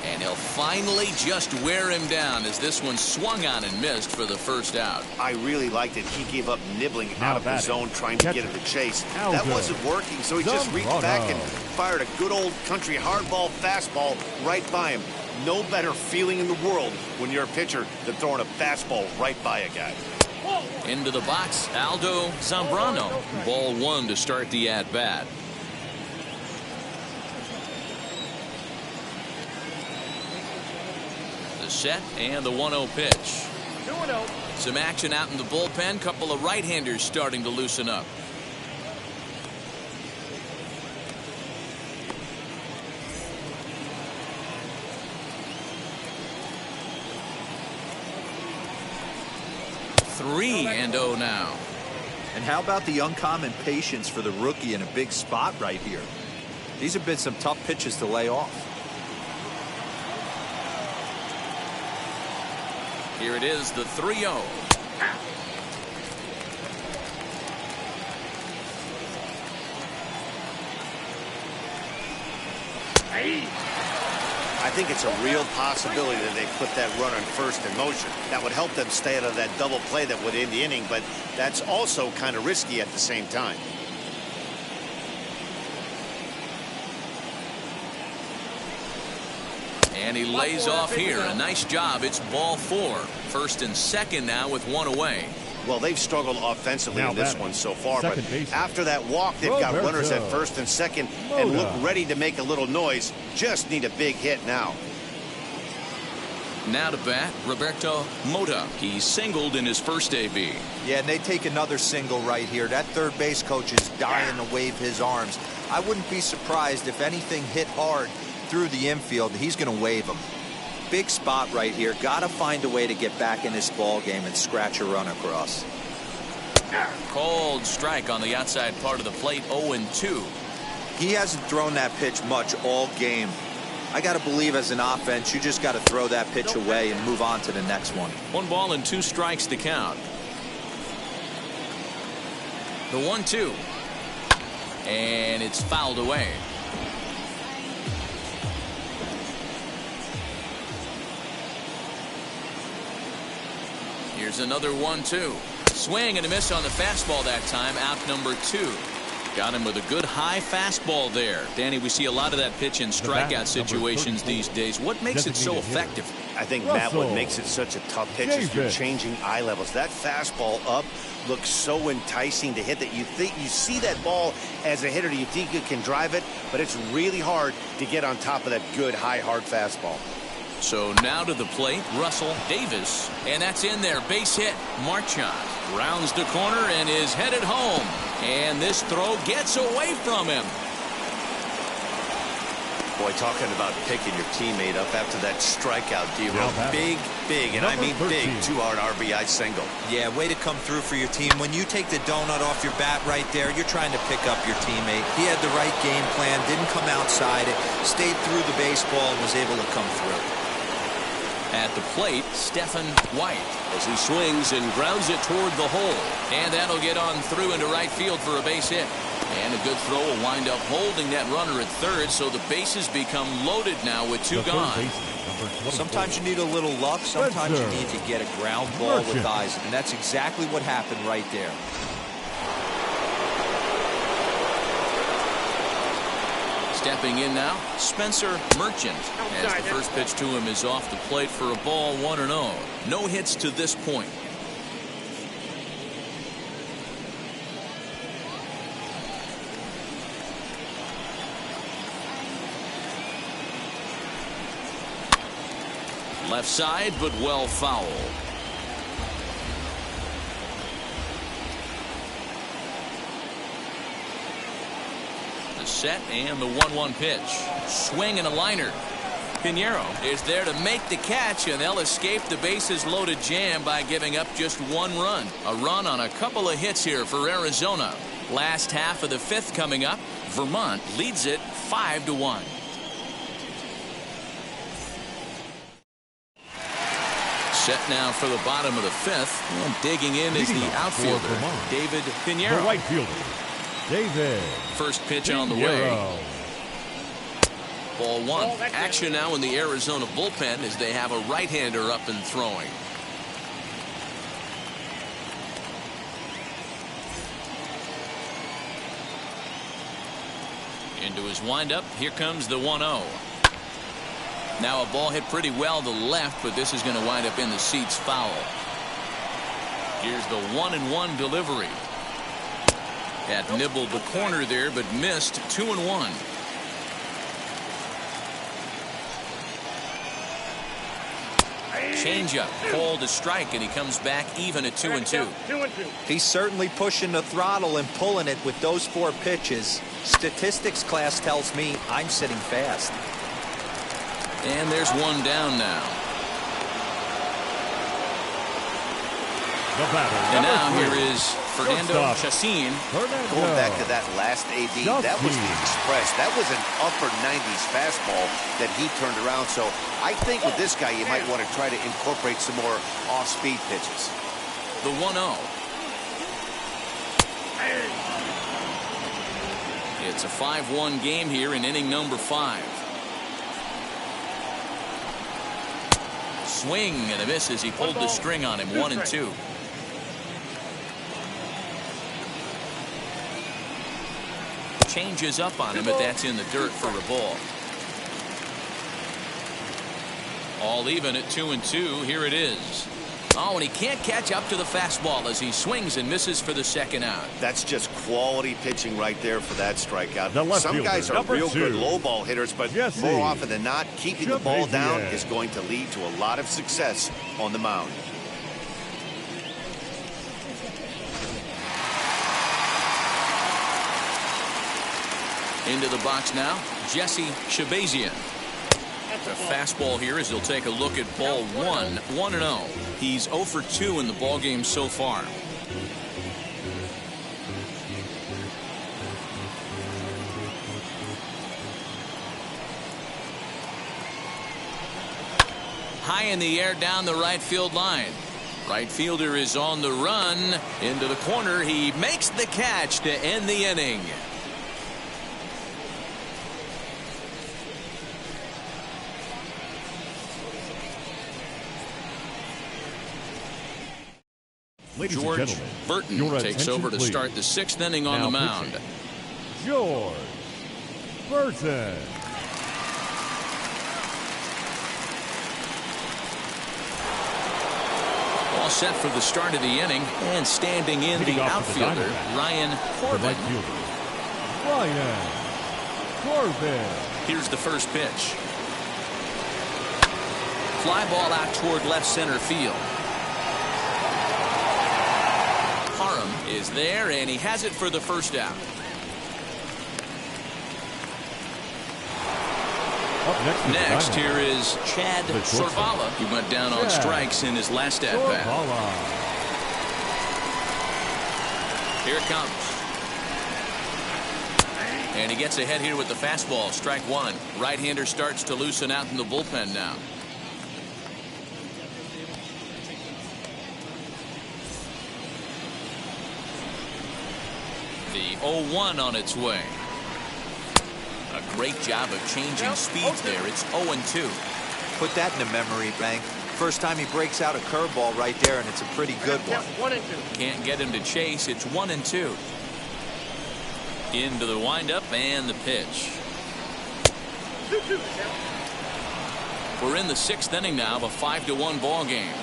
And he'll finally just wear him down as this one swung on and missed for the first out. I really liked it. He gave up nibbling out of the zone trying to get him to chase. That wasn't working, so he just reached back and fired a good old country hardball fastball right by him. No better feeling in the world when you're a pitcher than throwing a fastball right by a guy. Into the box, Aldo Zambrano. Ball 1 to start the at-bat. The set and the 1-0 pitch. 2-0. Some action out in the bullpen. Couple of right-handers starting to loosen up. Three and 0 now. And how about the uncommon patience for the rookie in a big spot right here? These have been some tough pitches to lay off. Here it is, the 3-0. I think it's a real possibility that they put that runner in first in motion. That would help them stay out of that double play that would end the inning, but that's also kind of risky at the same time. And he lays off here. A nice job. It's ball 4. First and second now with 1 away. Well, they've struggled offensively in this one so far, but after that walk, they've got runners at first and second and look ready to make a little noise. Just need a big hit now. Now to bat, Roberto Mota. He singled in his first AB. Yeah, and they take another single right here. That third base coach is dying to wave his arms. I wouldn't be surprised if anything hit hard through the infield. He's going to wave them. Big spot right here. Got to find a way to get back in this ball game and scratch a run across. Cold strike on the outside part of the plate. 0-2. He hasn't thrown that pitch much all game. I got to believe as an offense, you just got to throw that pitch away and move on to the next one. 1 ball and 2 strikes to count. The 1-2. And it's fouled away. Here's another 1-2. Swing and a miss on the fastball that time. Out number 2. Got him with a good high fastball there. Danny, we see a lot of that pitch in strikeout situations these days. What makes it so effective? I think, Matt, what makes it such a tough pitch is you're changing eye levels. That fastball up looks so enticing to hit that you think you see that ball as a hitter. You think you can drive it, but it's really hard to get on top of that good high hard fastball. So now to the plate, Russell Davis, and that's in there. Base hit. Marchand rounds the corner and is headed home. And this throw gets away from him. Boy, talking about picking your teammate up after that strikeout, D-Roll. Big, and I mean big, 2-out RBI single. Yeah, way to come through for your team. When you take the donut off your bat right there, you're trying to pick up your teammate. He had the right game plan, didn't come outside it, stayed through the baseball, and was able to come through. At the plate, Stephen White as he swings and grounds it toward the hole. And that'll get on through into right field for a base hit. And a good throw will wind up holding that runner at third, so the bases become loaded now with 2 gone. Sometimes you need a little luck. Sometimes you need to get a ground ball with eyes. And that's exactly what happened right there. Stepping in now, Spencer Merchant, as the first pitch to him is off the plate for a ball 1-0. No hits to this point. Left side, but well foul. The set and the 1-1 pitch. Swing and a liner. Pinheiro is there to make the catch, and they'll escape the bases loaded jam by giving up just 1 run. A run on a couple of hits here for Arizona. Last half of the 5th coming up. Vermont leads it 5-1. Set now for the bottom of the 5th, and digging in is the outfielder, David Pinheiro. The right fielder, David. First pitch on the way. Ball 1. Action now in the Arizona bullpen as they have a right-hander up and throwing. Into his windup. Here comes the 1-0. Now a ball hit pretty well to left, but this is going to wind up in the seats foul. Here's the 1-1 delivery. Had nibbled the corner there, but missed. 2-1. Changeup called to strike, and he comes back even at 2-2. He's certainly pushing the throttle and pulling it with those 4 pitches. Statistics class tells me I'm sitting fast. And there's 1 down now. And now here is Fernando Chacin. Going back to that last AB, that was the express. That was an upper 90s fastball that he turned around. So I think with this guy, you might want to try to incorporate some more off-speed pitches. The 1-0. It's a 5-1 game here in inning number 5. Swing and a miss as he pulled the string on him. 1-2. Changes up on him, but that's in the dirt for a ball. All even at 2-2. Here it is. Oh, and he can't catch up to the fastball as he swings and misses for the 2nd out. That's just quality pitching right there for that strikeout. Some guys are number real 2. good low ball hitters, but more often than not, keeping the ball down is going to lead to a lot of success on the mound. Into the box now, Jesse Shabazian. The fastball here as he'll take a look at ball 1. 1-0. He's 0 for 2 in the ballgame so far. High in the air down the right field line. Right fielder is on the run. Into the corner. He makes the catch to end the inning. George Burton takes over to start the 6th inning on the mound. George Burton. All set for the start of the inning, and standing in the outfielder, Ryan Corbin. Ryan Corbin. Here's the first pitch. Fly ball out toward left center field. Is there, and he has it for the 1st out. Next here is Chad Sorvala. He went down on strikes in his last at bat. Here it comes. And he gets ahead here with the fastball. Strike 1. Right-hander starts to loosen out in the bullpen now. The 0-1 on its way. A great job of changing speeds there. It's 0-2. Put that in the memory bank. First time he breaks out a curveball right there, and it's a pretty good one. 1-2. Can't get him to chase. It's 1-2. Into the windup and the pitch. 2-2. We're in the 6th inning now of a 5-1 ball game.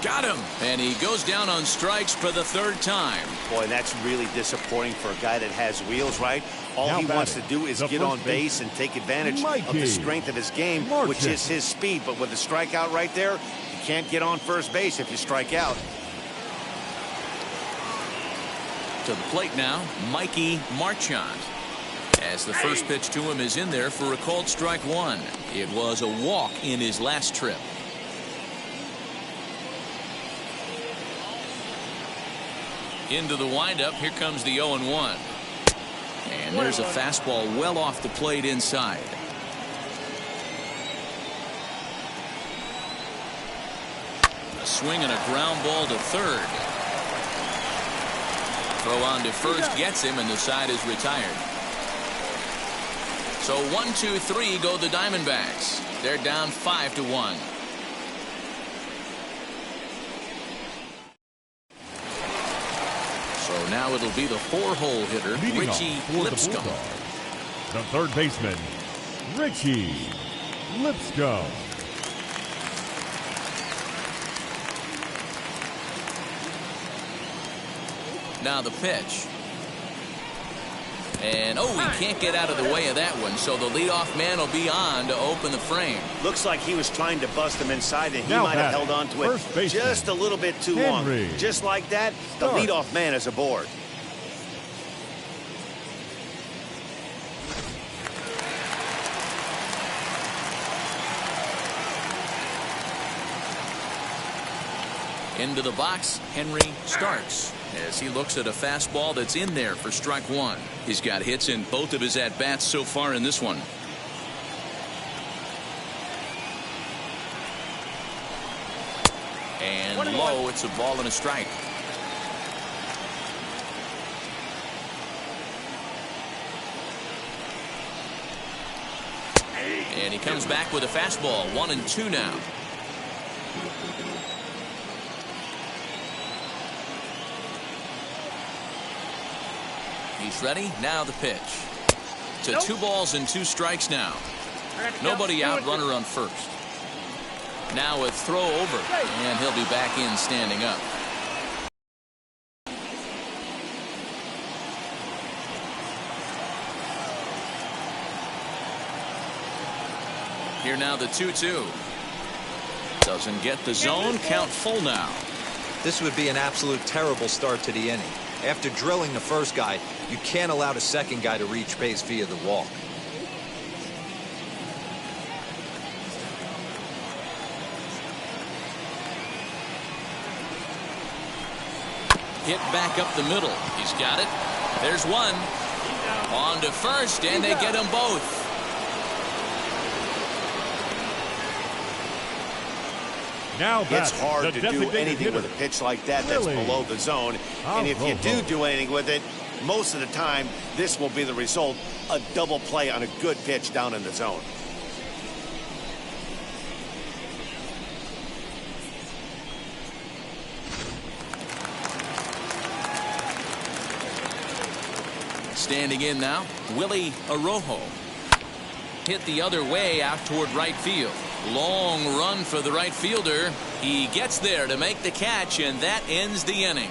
Got him, and he goes down on strikes for the 3rd time. Boy, that's really disappointing for a guy that has wheels, right? All he wants to do is get on base and take advantage of the strength of his game, which is his speed. But with the strikeout right there, you can't get on first base if you strike out. To the plate now, Mikey Marchant. As the first pitch to him is in there for a called strike one. It was a walk in his last trip. Into the windup. Here comes the 0-1. And there's a fastball well off the plate inside. A swing and a ground ball to third. Throw on to first gets him, and the side is retired. So 1-2-3 go the Diamondbacks. They're down 5-1. So now it'll be the 4-hole hitter, Richie Lipscomb. The third baseman, Richie Lipscomb. Now the pitch. And, he can't get out of the way of that one, so the leadoff man will be on to open the frame. Looks like he was trying to bust him inside, and he Now might have held on to it just a little bit too long. Just like that, the leadoff man is aboard. Into the box, Henry Starks, as he looks at a fastball that's in there for strike one. He's got hits in both of his at-bats so far in this one. And low, it's a ball and a strike. And he comes back with a fastball, 1-2 now. He's ready. Now the pitch. To 2 balls and 2 strikes now. Nobody out, runner on first. Now a throw over, and he'll be back in standing up. Here now the 2-2. Doesn't get the zone. Count full now. This would be an absolute terrible start to the inning. After drilling the first guy, you can't allow the second guy to reach base via the walk. Hit back up the middle. He's got it. There's one. On to first, and they get them both. Now it's hard to do anything with a pitch like that that's below the zone. And if you do anything with it, most of the time, this will be the result. A double play on a good pitch down in the zone. Standing in now, Willie Arrojo. Hit the other way out toward right field. Long run for the right fielder. He gets there to make the catch, and that ends the inning.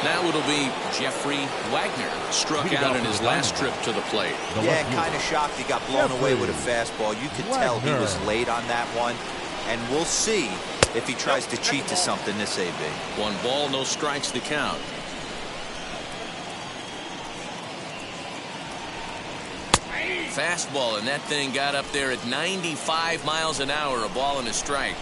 Now it'll be Jeffrey Wagner. Struck out in his last trip to the plate. Yeah, kind of shocked he got blown away with a fastball. You could tell he was late on that one. And we'll see if he tries to cheat to something this AB. 1 ball, no strikes to count. Fastball, and that thing got up there at 95 miles an hour. A ball and a strike.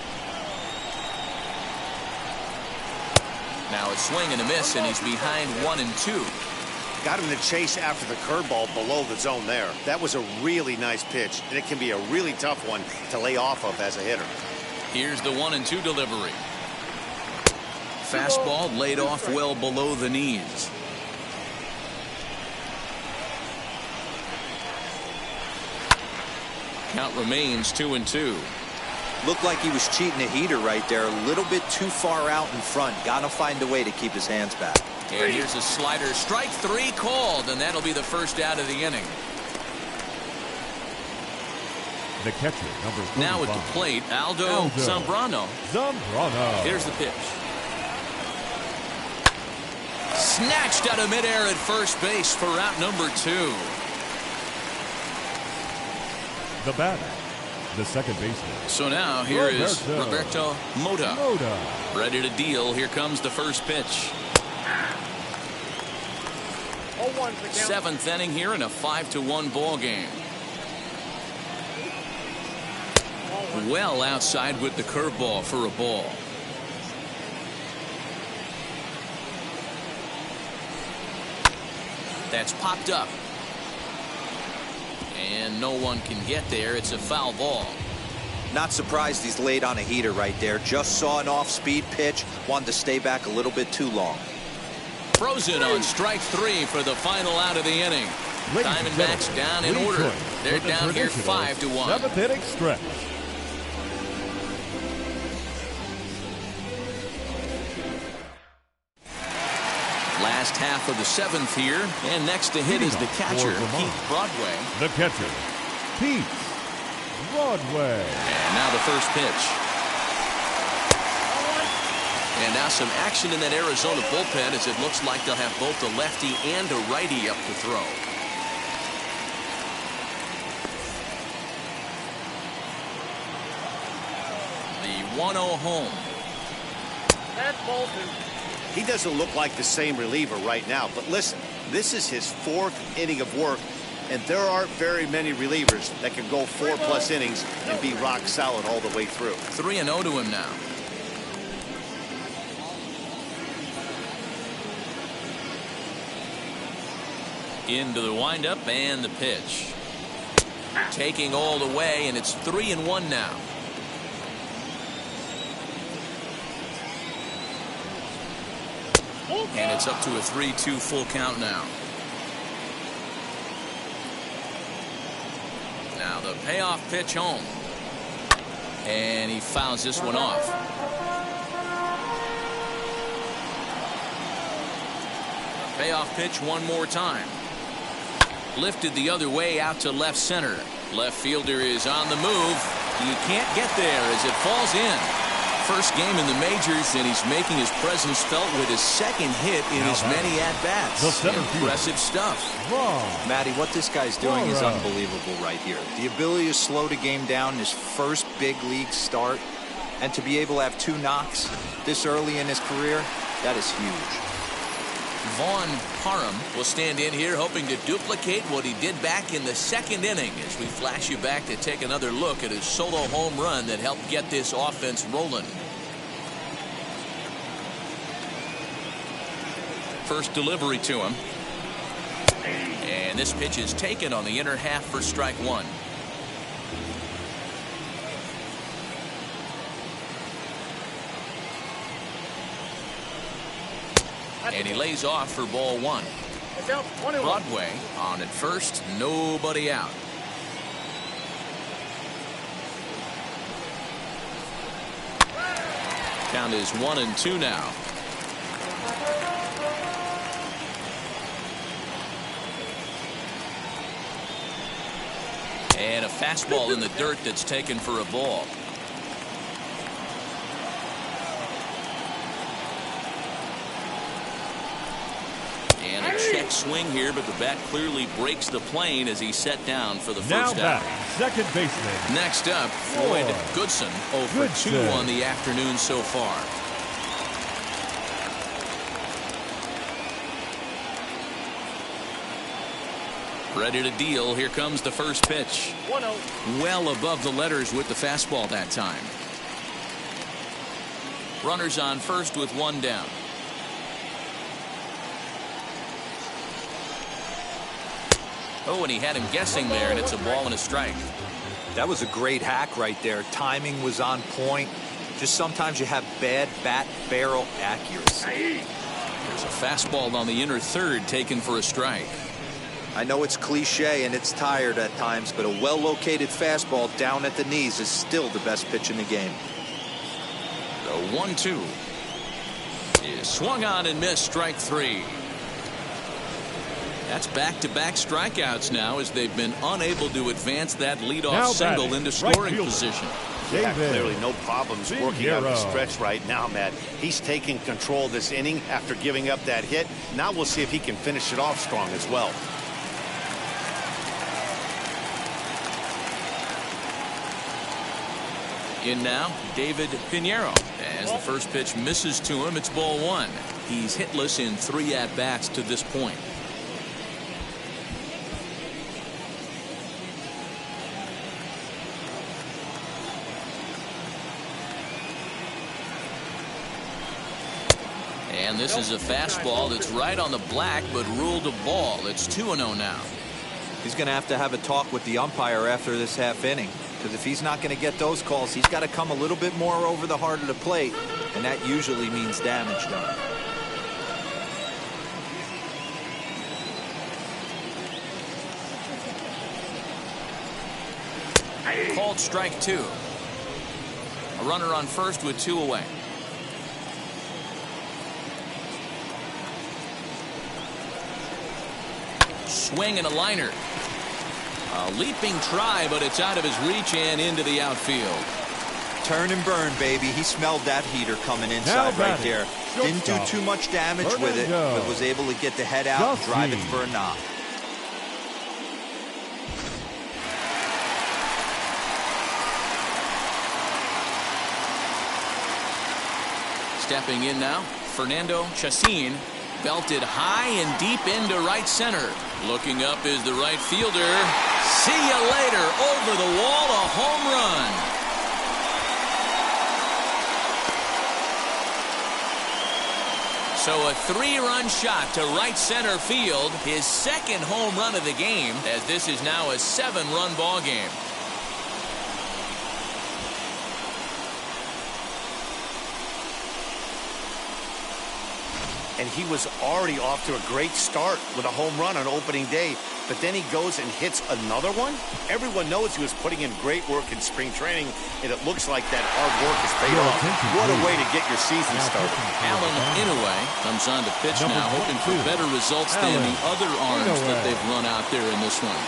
Now a swing and a miss, and he's behind 1-2. Got him to chase after the curveball below the zone there. That was a really nice pitch, and it can be a really tough one to lay off of as a hitter. Here's the 1-2 delivery. Fastball laid off well below the knees. Count remains 2-2. Looked like he was cheating a heater right there. A little bit too far out in front. Gotta find a way to keep his hands back. And here's a slider. Strike 3 called, and that'll be the first out of the inning. The catcher, number 45. Now at the plate, Aldo Zambrano. Here's the pitch. Snatched out of midair at first base for out number 2. The batter, the second baseman. So now here is Roberto Mota. Ready to deal. Here comes the first pitch. 0-1 for count. Seventh inning here in a 5-1 ball game. Well outside with the curveball for a ball. That's popped up. And no one can get there. It's a foul ball. Not surprised he's laid on a heater right there. Just saw an off-speed pitch. Wanted to stay back a little bit too long. Frozen on strike 3 for the final out of the inning. Diamondbacks down in order. They're down here 5-1. Seventh inning stretch. Last half of the seventh here, and next to hit is the catcher, Pete Broadway. The catcher, Pete Broadway. And now the first pitch. And now some action in that Arizona bullpen as it looks like they'll have both a lefty and a righty up to throw. The 1-0 home. That's Bolton. He doesn't look like the same reliever right now, but listen, this is his 4th inning of work, and there aren't very many relievers that can go 4+ innings and be rock solid all the way through. 3-0 to him now. Into the windup and the pitch. Taking all the way, and it's 3-1 now. And it's up to a 3-2 full count now. Now the payoff pitch home. And he fouls this one off. Payoff pitch one more time. Lifted the other way out to left center. Left fielder is on the move. He can't get there as it falls in. First game in the majors, and he's making his presence felt with his second hit in his many at-bats. Impressive stuff. Matty, what this guy's doing is unbelievable right here. The ability to slow the game down in his first big league start, and to be able to have 2 knocks this early in his career, that is huge. Vaughn Parham will stand in here hoping to duplicate what he did back in the second inning as we flash you back to take another look at his solo home run that helped get this offense rolling. First delivery to him. And this pitch is taken on the inner half for strike 1. And he lays off for ball 1. Broadway on at first, nobody out. Count is 1-2 now. And a fastball in the dirt that's taken for a ball. And a check swing here, but the bat clearly breaks the plane as he's set down for the first out. Second baseman. Next up, Floyd Goodson, 0 for 2 on the afternoon so far. Ready to deal. Here comes the first pitch. 1-0. Well above the letters with the fastball that time. Runners on first with 1 down. Oh, and he had him guessing there, and it's a ball and a strike. That was a great hack right there. Timing was on point. Just sometimes you have bad bat barrel accuracy. There's a fastball on the inner third taken for a strike. I know it's cliche and it's tired at times, but a well-located fastball down at the knees is still the best pitch in the game. The 1-2 is swung on and missed, strike 3. That's back-to-back strikeouts now as they've been unable to advance that leadoff single into scoring position. Yeah, clearly no problems working out the stretch right now, Matt. He's taking control of this inning after giving up that hit. Now we'll see if he can finish it off strong as well. In now, David Pinheiro. As the first pitch misses to him, it's ball one. He's hitless in 3 at-bats to this point. And this is a fastball that's right on the black, but ruled a ball. It's 2-0 now. He's going to have a talk with the umpire after this half inning, because if he's not going to get those calls, he's got to come a little bit more over the heart of the plate, and that usually means damage done. Called strike 2. A runner on first with 2 away. Swing and a liner. A leaping try, but it's out of his reach and into the outfield. Turn and burn, baby. He smelled that heater coming inside right there. Didn't do too much damage with it, but was able to get the head out and drive it for a knock. Stepping in now, Fernando Chacin. Belted high and deep into right center. Looking up is the right fielder. See ya later. Over the wall, a home run. So a 3-run shot to right center field. His second home run of the game, as this is now a 7-run ball game. And he was already off to a great start with a home run on opening day, but then he goes and hits another one. Everyone knows he was putting in great work in spring training, and it looks like that hard work has paid off. What a way to get your season started. Alan Inouye comes on to pitch now, hoping for better results than the other arms that they've run out there in this one.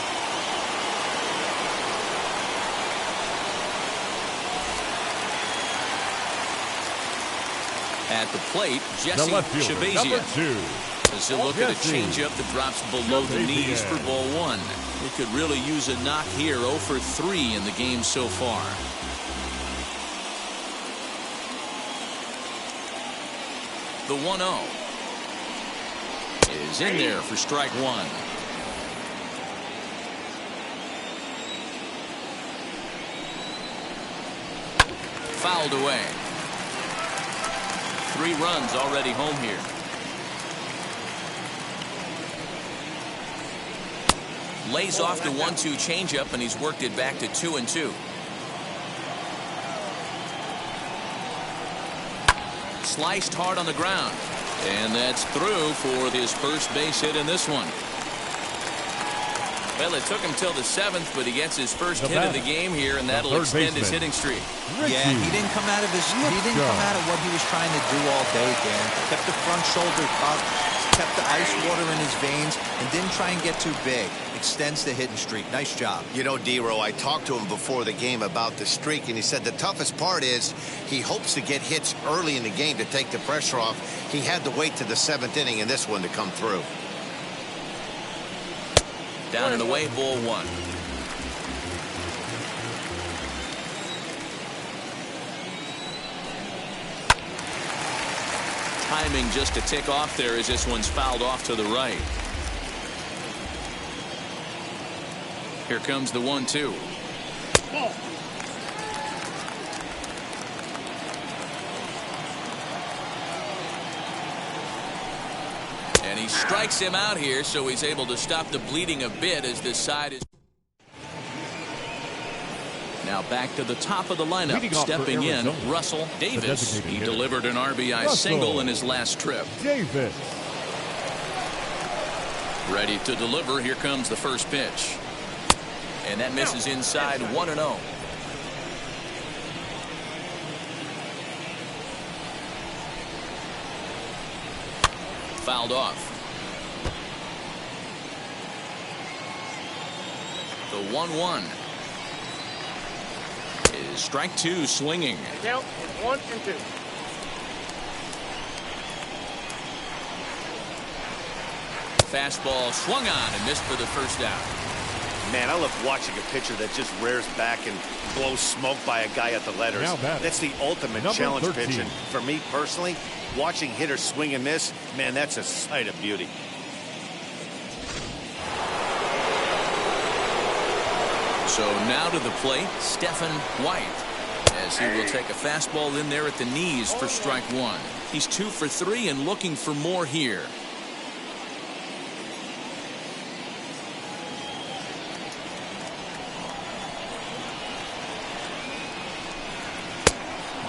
At the plate, Jesse Shabazia. As he'll look at a changeup that drops below the knees for ball one. He could really use a knock here. 0 for 3 in the game so far. The 1-0 is in there for strike 1. Fouled away. 3 runs already home here. Lays off the 1-2 changeup, and he's worked it back to 2-2. Sliced hard on the ground, and that's through for his first base hit in this one. Well, it took him till the 7th, but he gets his first hit of the game here, and that'll extend his hitting streak. Yeah, he didn't come out of what he was trying to do all day, Dan. Kept the front shoulder up, kept the ice water in his veins, and didn't try and get too big. Extends the hitting streak. Nice job. You know, D-Row, I talked to him before the game about the streak, and he said the toughest part is he hopes to get hits early in the game to take the pressure off. He had to wait to the 7th inning in this one to come through. Down and away, ball 1. Timing just a tick off there as this one's fouled off to the right. Here comes the 1-2. And he strikes him out here, so he's able to stop the bleeding a bit as this side is. Now back to the top of the lineup. Stepping in, Russell Davis. He delivered an RBI single in his last trip. Davis. Ready to deliver. Here comes the first pitch. And that misses inside. 1-0. Fouled off. The 1-1 is strike 2 swinging. Count 1 and 2. Fastball swung on and missed for the first out. Man, I love watching a pitcher that just rears back and blows smoke by a guy at the letters. That's the ultimate challenge pitch. And for me personally, watching hitters swing and miss, man, that's a sight of beauty. So now to the plate, Stephen White, as he will take a fastball in there at the knees for strike one. He's 2 for 3 and looking for more here.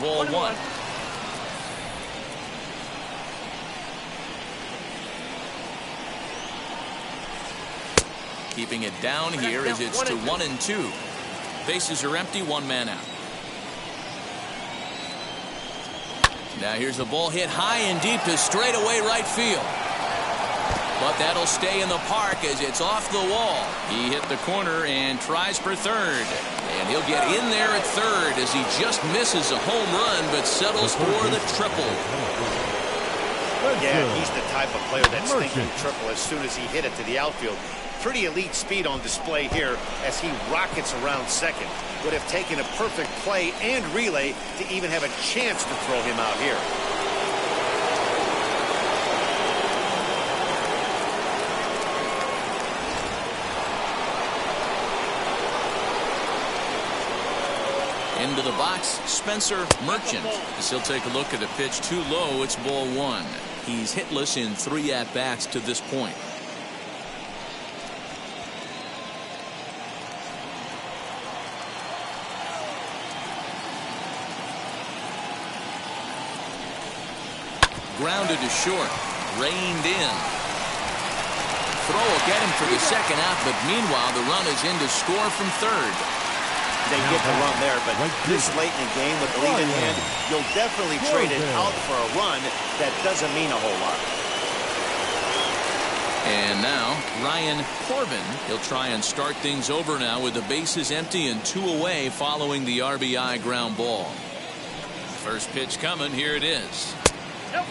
Ball one. Keeping it down here as it's to 1-2. Bases are empty, 1 man out. Now here's the ball hit high and deep to straightaway right field. But that'll stay in the park as it's off the wall. He hit the corner and tries for third. And he'll get in there at third as he just misses a home run but settles for the triple. Yeah, he's the type of player that's thinking triple as soon as he hit it to the outfield. Pretty elite speed on display here as he rockets around second. Would have taken a perfect play and relay to even have a chance to throw him out here. Into the box, Spencer Merchant. As he'll take a look at a pitch too low, it's ball one. He's hitless in 3 at-bats to this point. Grounded to short, reined in. Throw will get him for the second out, but meanwhile the run is in to score from third. They get the run there, but this late in the game with the lead in hand, you'll definitely trade it out for a run that doesn't mean a whole lot. And now Ryan Corbin. He'll try and start things over now with the bases empty and 2 away following the RBI ground ball. First pitch coming. Here it is. Yep.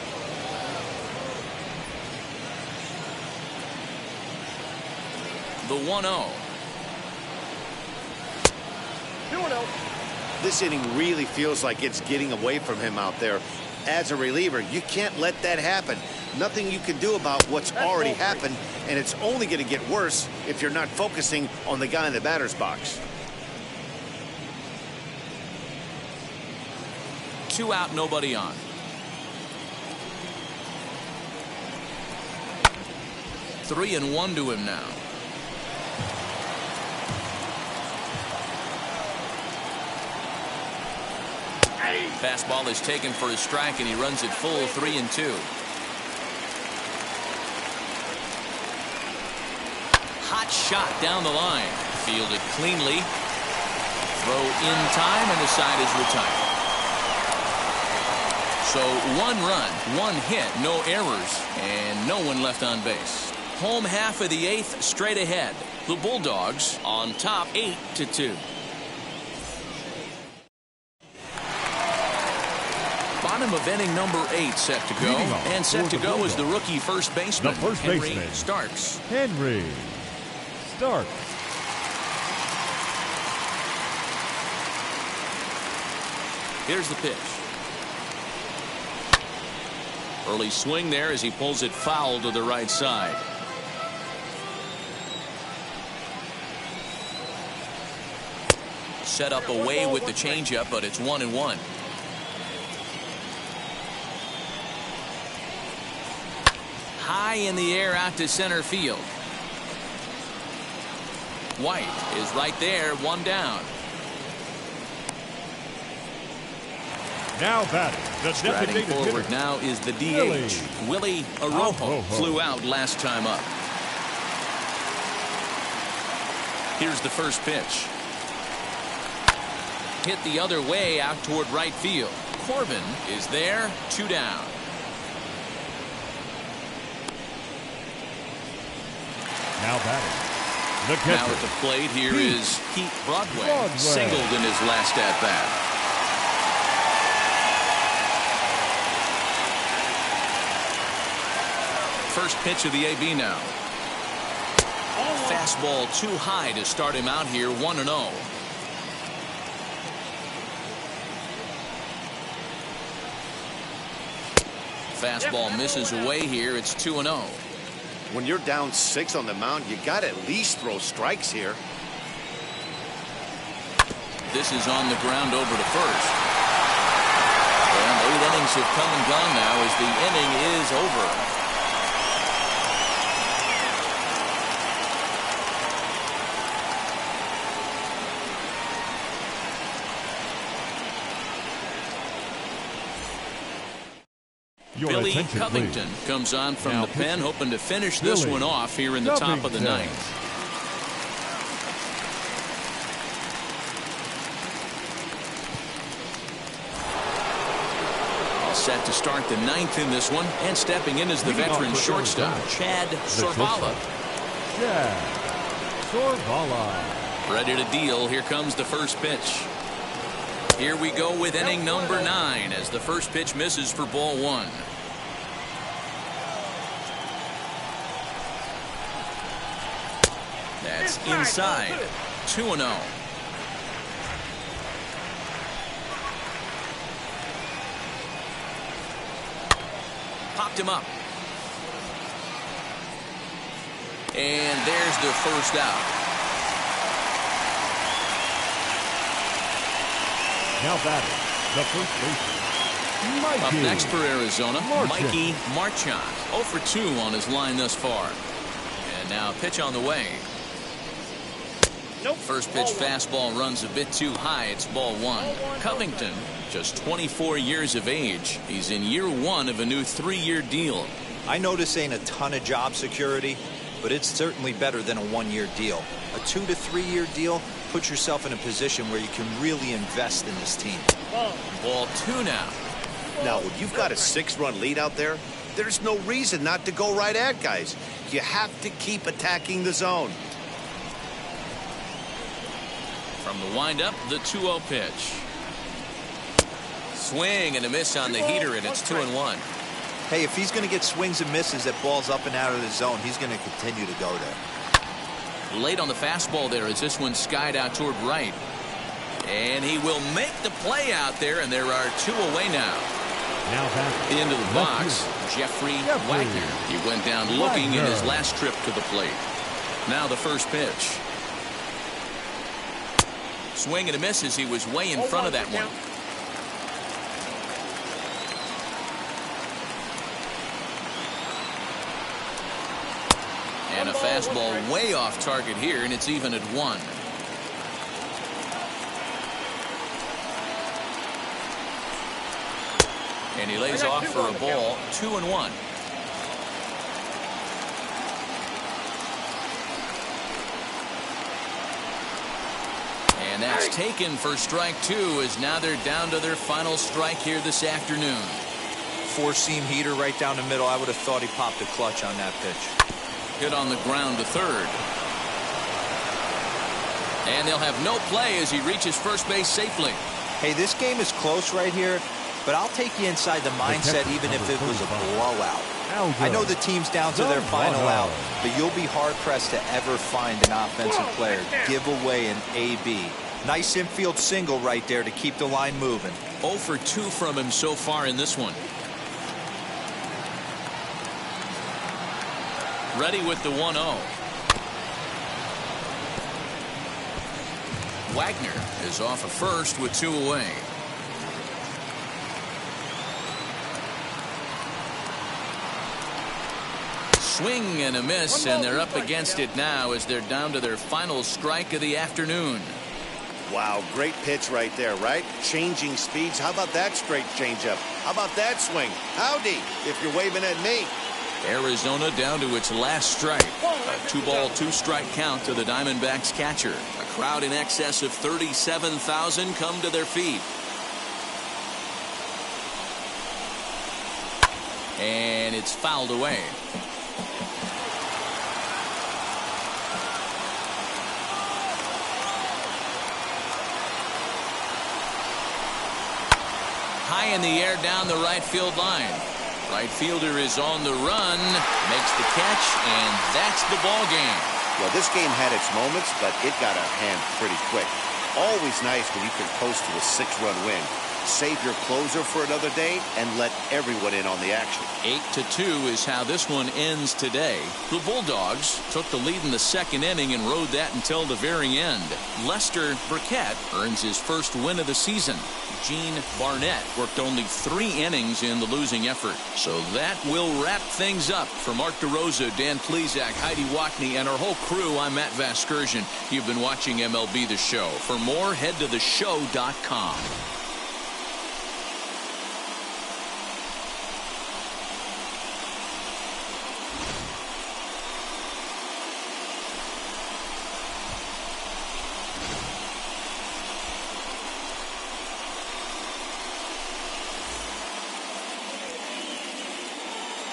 The 1-0. 2-0. This inning really feels like it's getting away from him out there. As a reliever, you can't let that happen. Nothing you can do about what's already happened, and it's only going to get worse if you're not focusing on the guy in the batter's box. 2 out, nobody on. Three and 1 to him now. Fastball is taken for a strike, and he runs it full 3-2. Hot shot down the line. Fielded cleanly. Throw in time, and the side is retired. So 1 run, 1 hit, no errors, and no one left on base. Home half of the 8th, straight ahead. The Bulldogs on top 8-2. Bottom of inning number 8 set to go. And set to go is the rookie first baseman, Henry Starks. Henry Starks. Here's the pitch. Early swing there as he pulls it foul to the right side. Set up away with the changeup, but it's 1-1. High in the air out to center field. White is right there, 1 down. Now batting, the Striding forward now is the DH. Willie Arojo flew out last time up. Here's the first pitch. Hit the other way out toward right field. Corbin is there, 2 down. Now batting, the catcher. Now at the plate here is Pete Broadway. Singled in his last at bat. First pitch of the AB now. Fastball too high to start him out here 1-0. Fastball misses away here. It's 2-0. When you're down 6 on the mound, you got to at least throw strikes here. This is on the ground over to first. And 8 innings have come and gone now as the inning is over. Billy Covington comes on from the pen, hoping to finish this one off here in the top of the ninth. All set to start the ninth in this one, and stepping in is the veteran shortstop, Chad Sorvala. Ready to deal. Here comes the first pitch. Here we go with inning number 9 as the first pitch misses for ball 1. That's inside. 2-0. Popped him up. And there's the first out. Now batting, the first baseman, Mikey. Up next for Arizona, Mikey Marchand. 0 for 2 on his line thus far. And now a pitch on the way. First pitch fastball runs a bit too high. It's ball 1. Covington, just 24 years of age. He's in year 1 of a new 3-year deal. I know this ain't a ton of job security, but it's certainly better than a 1-year deal. A 2 to 3 year deal puts yourself in a position where you can really invest in this team. Ball 2 now. Now, when you've got a 6-run lead out there, there's no reason not to go right at guys. You have to keep attacking the zone. From the windup, the 2-0 pitch. Swing and a miss on the heater, and it's 2-1. Hey, if he's going to get swings and misses at balls up and out of the zone, he's going to continue to go there. Late on the fastball there as this one skied out toward right. And he will make the play out there, and there are 2 away now. Into the box, Jeffrey Wagner. He went down looking in his last trip to the plate. Now the first pitch. Swing and a miss as he was way in front of that one. And a fastball way off target here, and it's even at 1. And he lays off for a ball. 2-1. And that's taken for strike 2, as now they're down to their final strike here this afternoon. 4-seam heater right down the middle. I would have thought he popped a clutch on that pitch. Hit on the ground to third. And they'll have no play as he reaches first base safely. Hey, this game is close right here, but I'll take you inside the mindset even if it was a blowout. I know the team's down to their final out, but you'll be hard-pressed to ever find an offensive player give away an AB. Nice infield single right there to keep the line moving. 0 for 2 from him so far in this one. Ready with the 1-0. Wagner is off of first with 2 away. Swing and a miss, and they're up against it now as they're down to their final strike of the afternoon. Wow, great pitch right there, right? Changing speeds. How about that straight changeup? How about that swing? Howdy, if you're waving at me. Arizona down to its last strike. A 2-ball, 2-strike count to the Diamondbacks catcher. A crowd in excess of 37,000 come to their feet. And it's fouled away. High in the air down the right field line. Right fielder is on the run, makes the catch, and that's the ball game. Well, this game had its moments, but it got out of hand pretty quick. Always nice when you can coast to a 6-run win. Save your closer for another day and let everyone in on the action. 8-2 is how this one ends today. The Bulldogs took the lead in the second inning and rode that until the very end. Lester Burkett earns his first win of the season. Gene Barnett worked only 3 innings in the losing effort. So that will wrap things up. For Mark DeRosa, Dan Plesac, Heidi Watney, and our whole crew, I'm Matt Vasgersian. You've been watching MLB The Show. For more, head to theshow.com.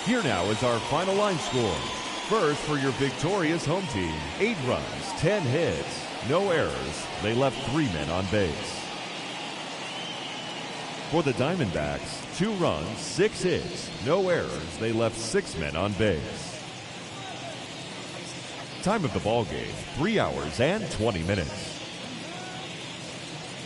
Here now is our final line score. First, for your victorious home team, 8 runs, 10 hits, no errors. They left 3 men on base. For the Diamondbacks, 2 runs, 6 hits, no errors. They left 6 men on base. Time of the ball game, 3 hours and 20 minutes.